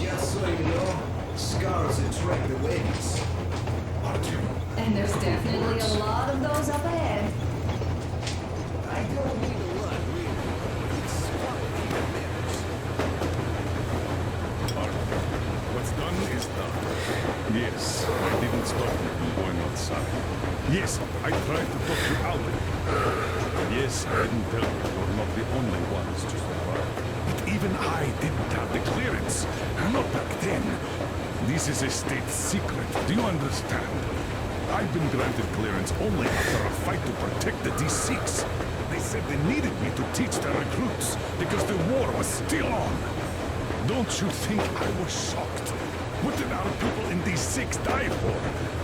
Just so you know, scars attract the weddings. And there's definitely a lot of those up ahead. I don't need a lot, really. It's What's done is done. Yes, I didn't stop you from going outside. Yes, I tried to talk you out of it. Yes, I didn't tell you you're not the only ones to survive. But even I didn't have the clearance. Not back then. This is a state secret. Do you understand? I've been granted clearance only after a fight to protect the D6. They said they needed me to teach their recruits because the war was still on. Don't you think I was shocked? What did our people in D6 die for?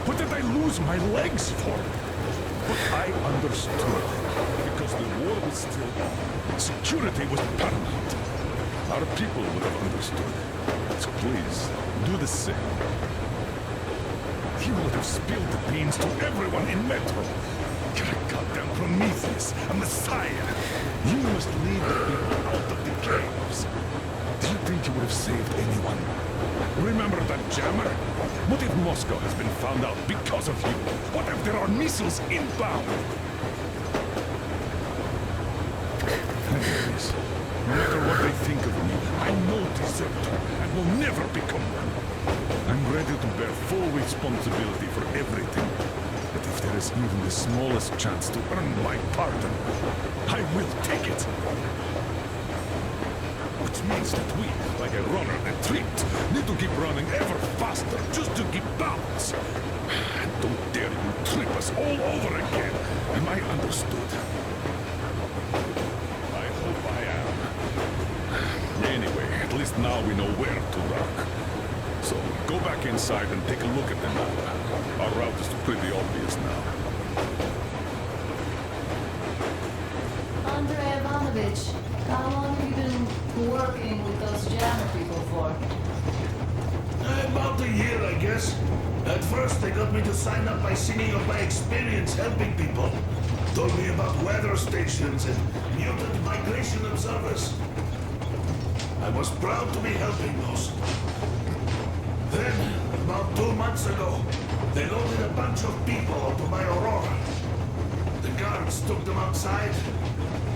What did I lose my legs for? But I understood because the war was still on. Security was paramount. Our people would have understood. So please, do the same. You would have spilled the beans to everyone in Metro. You're a goddamn Prometheus, a messiah. You must lead the people out of the caves. Do you think you would have saved anyone? Remember that jammer? What if Moscow has been found out because of you? What if there are missiles inbound? Anyways, no matter what they think of me, I'm no deserter and will never become one. I'm ready to bear full responsibility for everything. But if there is even the smallest chance to earn my pardon, I will take it. Which means that we, like a runner retreat, need to keep running ever faster just to keep balance. And don't dare you trip us all over again. Am I understood? I hope I am. Anyway, at least now we know where to run. Go back inside and take a look at the map. Our route is pretty obvious now. Andrei Ivanovich, how long have you been working with those jammer people for? About a year, I guess. At first, they got me to sign up by singing of my experience helping people. Told me about weather stations and mutant migration observers. I was proud to be helping those. Then, about 2 months ago, they loaded a bunch of people onto my Aurora. The guards took them outside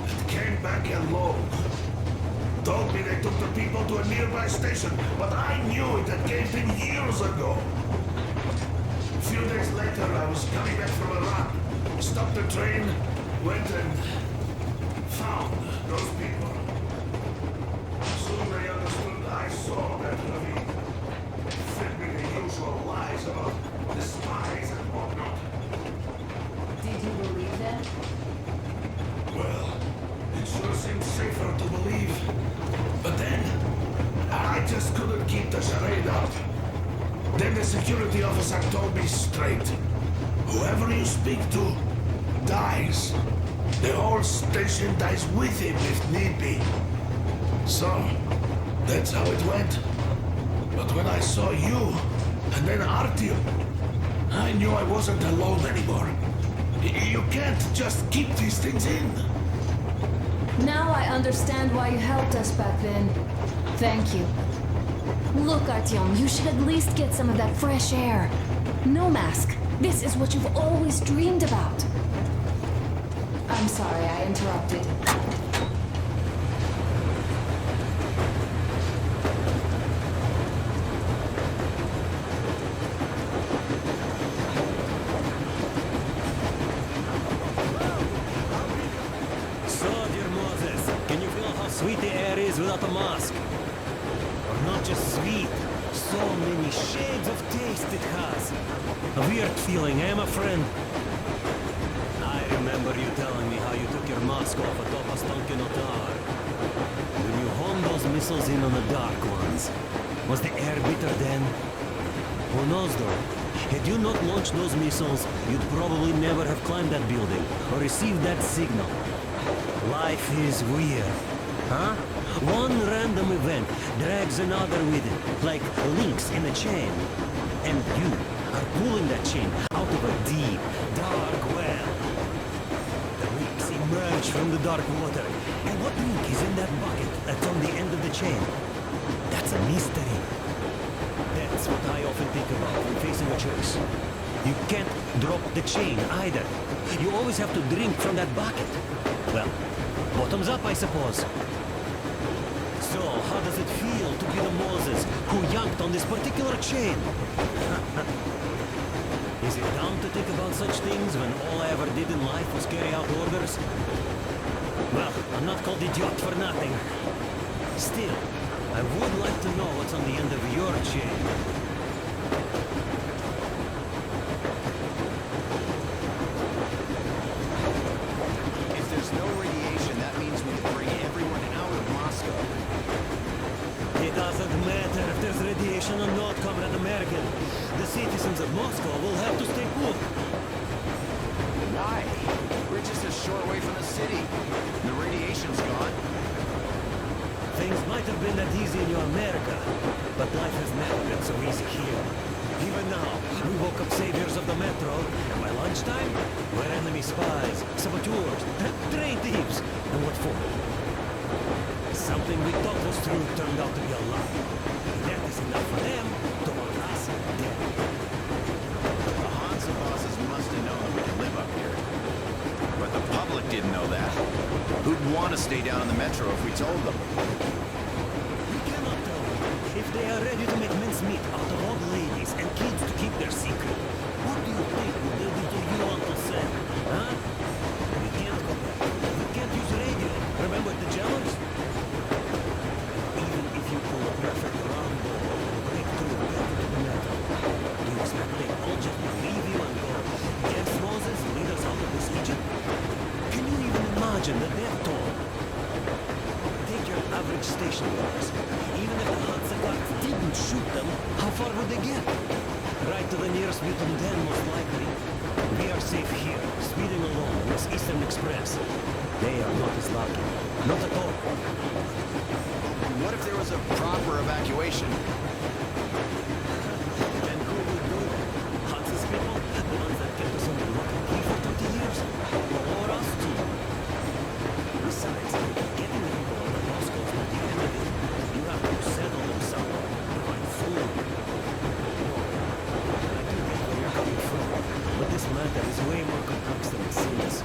and came back alone. Told me they took the people to a nearby station, but I knew it had caved in years ago. A few days later, I was coming back from a run. Stopped the train, went and found those people. Soon they understood I saw that ravine. Fed me the usual lies about the spies and whatnot. Did you believe them? Well, it sure seemed safer to believe. But then, I just couldn't keep the charade up. Then the security officer told me straight. Whoever you speak to, dies. The whole station dies with him if need be. So, that's how it went. But when I saw you, and then Artyom, I knew I wasn't alone anymore. You can't just keep these things in. Now I understand why you helped us back then. Thank you. Look, Artyom, you should at least get some of that fresh air. No mask. This is what you've always dreamed about. I'm sorry I interrupted. Sweet the air is without a mask. Or not just sweet, so many shades of taste it has. A weird feeling, eh, my friend? I remember you telling me how you took your mask off atop Ostankino Tower. When you honed those missiles in on the Dark Ones, was the air bitter then? Who knows though? Had you not launched those missiles, you'd probably never have climbed that building or received that signal. Life is weird. Huh? One random event drags another with it, like links in a chain. And you are pulling that chain out of a deep, dark well. The links emerge from the dark water. And what link is in that bucket that's on the end of the chain? That's a mystery. That's what I often think about when facing a choice. You can't drop the chain either. You always have to drink from that bucket. Well, bottoms up, I suppose. So, how does it feel to be the Moses who yanked on this particular chain? Is it dumb to think about such things when all I ever did in life was carry out orders? Well, I'm not called idiot for nothing. Still, I would like to know what's on the end of your chain. If there's no radiation, that means we can bring everyone out of Moscow. It doesn't matter if there's radiation or not, Comrade American. The citizens of Moscow will have to stay put. Why? We're just a short way from the city. The radiation's gone. Things might have been that easy in your America, but life has never been so easy here. Even now, we woke up saviors of the metro, and by lunchtime, we're enemy spies, saboteurs, train thieves, and what for? Something we thought was true turned out to be a lie. That is enough for them to want us dead. The Hansa bosses must have known we could live up here. But the public didn't know that. Who'd want to stay down in the metro if we told them? We cannot tell them. If they are ready to make mincemeat out of old ladies and kids to keep their secret, what do you think will they do to you, Uncle Sam? Huh? We can't go back. We can't use radio. Remember the jammers? Even if you pull a perfect round ball and break through back into the metal, do you expect they all just leave you and go, yes, Moses, lead us out of this Egypt? Can you even imagine the death toll? Take your average station workers. Even if the Hansa guards didn't would shoot them, how far would they get? Right to the nearest mutant den, most likely. We are safe here, speeding along on this Eastern Express. They are not as lucky. Not at all. What if there was a proper evacuation? And who would do that? Hunt's people? The ones that kept us under lock and key for 20 years? Or us too? Besides, getting people on the lost coast at the end of it, you have to settle them somewhere. Provide food. I do get where you're coming from, but this matter is way more complex than it seems.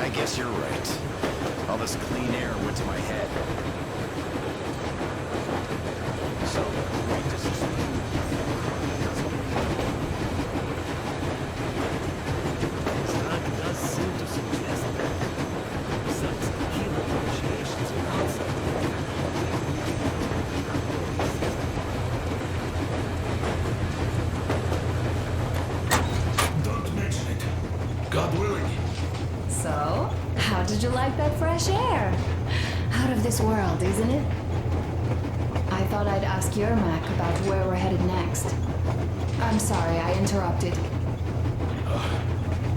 I guess you're right. All this clean air went to my head. So, what does this mean? This rank does seem to suggest that, besides healing initiations and outside, Don't mention it. God willing. So, how did you like that fresh air? Out of this world, isn't it? I thought I'd ask Yermak about where we're headed next. I'm sorry, I interrupted.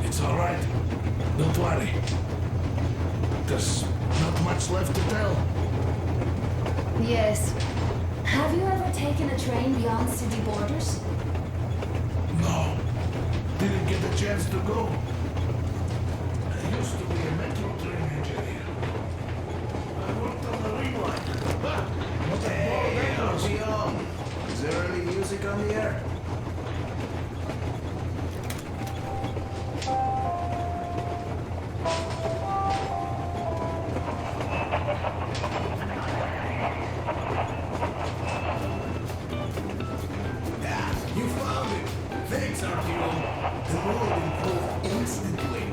It's all right. Don't worry. There's not much left to tell. Yes. Have you ever taken a train beyond city borders? No. Didn't get a chance to go. I used to be a metro train engineer. I worked on the ring line. Hey, Artyom. Is there any music on the air? You found it. Thanks, Artyom. The world improved instantly.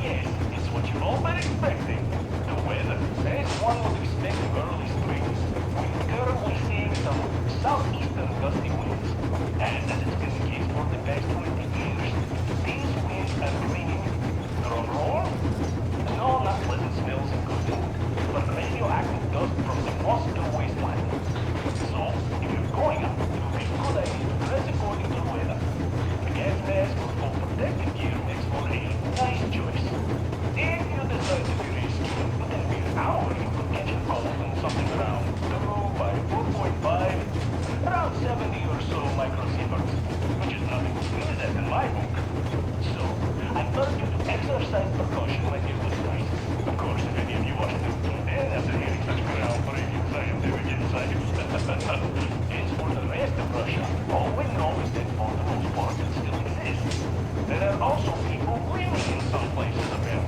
Yes, it's what you've all been expecting. The weather, as one would expect in early spring. We're currently seeing some southeastern gusty winds. And as it's been the case for the past 20 years, these winds are bringing drum roll? No, not pleasant smells and good food, but radioactive dust from the Moscow wasteland. So, if you're going up, it would be a good idea to dress according to the weather. A gas mask or full protective gear makes for a nice choice. If you decide to be risky, within a mere hour you could catch a cold in something around 2 by 4.5, around 70 or so microsieverts, which is nothing to sneeze at in my book. So, I urge you to exercise precaution when you do this. Of course, if any of you are still tuned in after hearing such groundbreaking scientific insights. As for the rest of Russia, all we know is that for the most part it still exists. There are also people living in some places of it.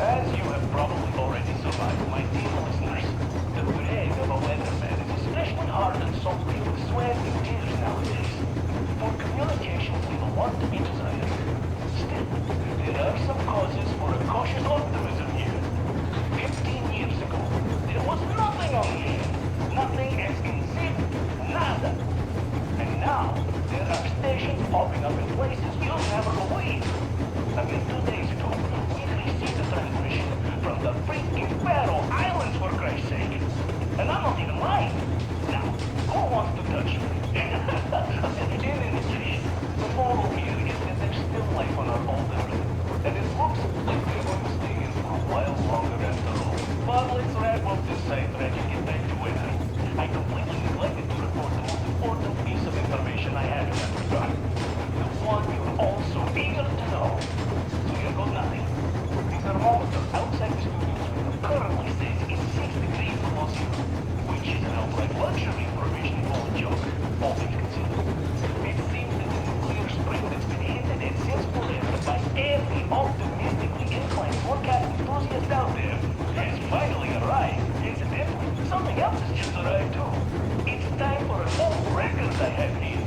As you have probably already survived, my dear listeners, the bread of a weatherman is especially hard and salty with sweat and tears nowadays. For communications leave a lot to be desired. Still, there are some causes for a cautious optimism here. 15 years ago, there was nothing on the air. Nothing as in zip, nada. And now, there are stations popping up in places you'll never believe. I mean, 2 days ago, we received a transmission from the freaking Faroe Islands, for Christ's sake. And I'm not even lying. Now, who wants to touch me? In any case, the moral here is that there's still life on our old Earth. And it looks like we're going to stay in for a while longer after all. But let's wrap up this sidetrack and get back to weather. I completely neglected to report the most important piece of information I have in that regard. The one you're all so eager to know. So here goes nothing. The thermometer outside the studio currently says it's 6 degrees below zero, which is an outright luxury provision for a joke, all things considered. It seems that the nuclear spring that's been hinted at since forever by every optimistically inclined forecast enthusiast out there has finally arrived. Incidentally, something else has just arrived too. It's time for an old record I have here.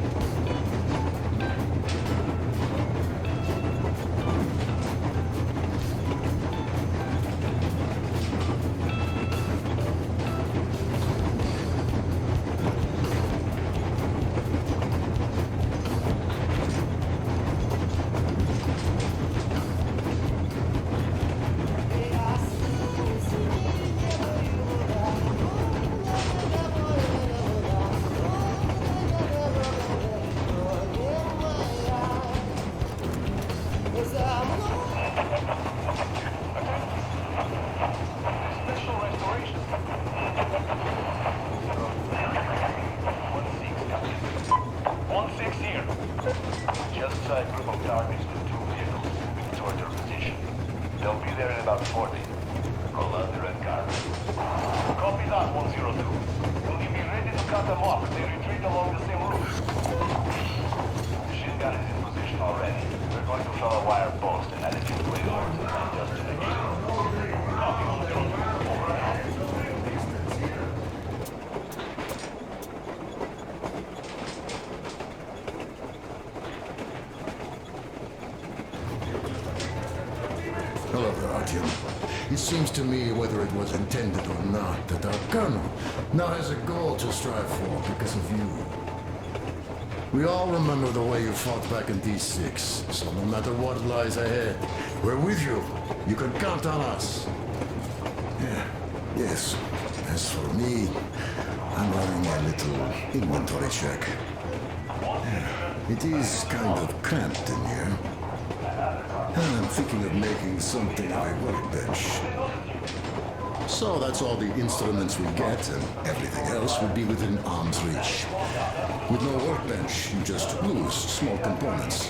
Hello there, Artyom. It seems to me, whether it was intended or not, that our colonel now has a goal to strive for because of you. We all remember the way you fought back in D6, so no matter what lies ahead, we're with you. You can count on us. Yes. As for me, I'm running a little inventory check. It is kind of cramped in here. And I'm thinking of making something of a workbench. So that's all the instruments we get, and everything else would be within arm's reach. With no workbench, you just lose small components.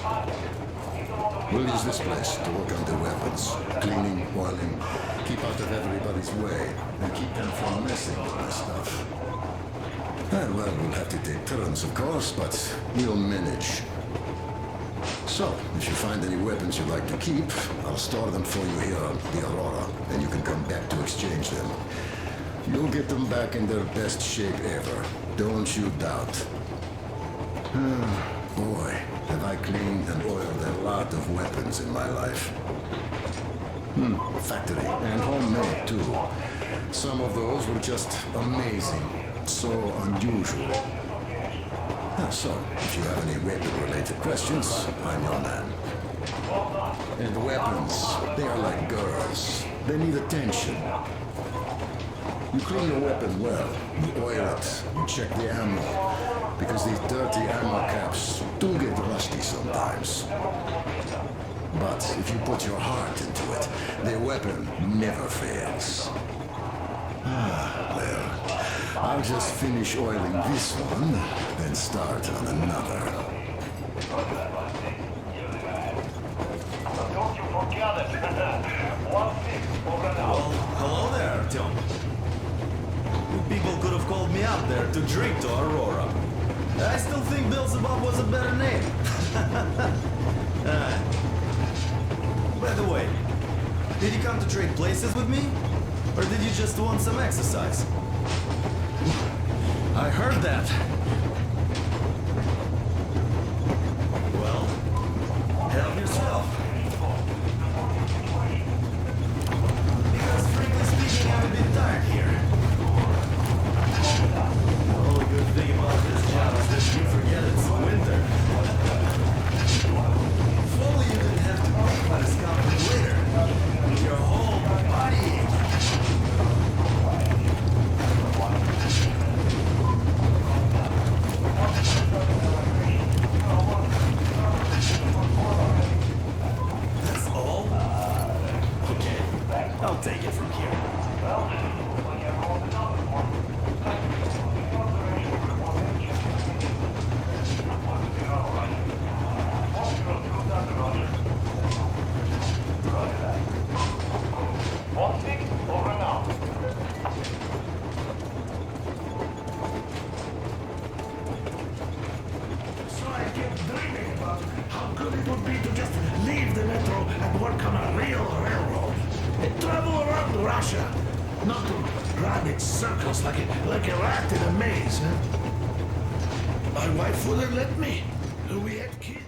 We'll use this place to work on the weapons, cleaning, oiling, keep out of everybody's way, and keep them from messing with my stuff. And well, we'll have to take turns, of course, but we'll manage. So, if you find any weapons you'd like to keep, I'll store them for you here on the Aurora, and you can come back to exchange them. You'll get them back in their best shape ever. Don't you doubt. Boy, have I cleaned and oiled a lot of weapons in my life. Factory, and homemade too. Some of those were just amazing, so unusual. So, if you have any weapon-related questions, I'm your man. And weapons, they are like girls. They need attention. You clean your weapon well, you oil it, you check the ammo, because these dirty ammo caps do get rusty sometimes. But if you put your heart into it, the weapon never fails. Well, I'll just finish oiling this one, then start on another. Well, hello there, Artyom. You people could have called me up there to drink to Aurora. I still think Beelzebub was a better name. By the way, did you come to trade places with me? Or did you just want some exercise? I heard that. Well, help yourself. Because frankly speaking, I'm a bit tired here. The only good thing about this job is that you forget it's winter. If only you didn't have to think about a scalping later. Your whole body. That's all? Okay, I'll take it from here. So I kept dreaming about how good it would be to just leave the metro and work on a real railroad. And travel around Russia, not to run in circles like a rat in a maze. Huh? My wife wouldn't let me. We had kids.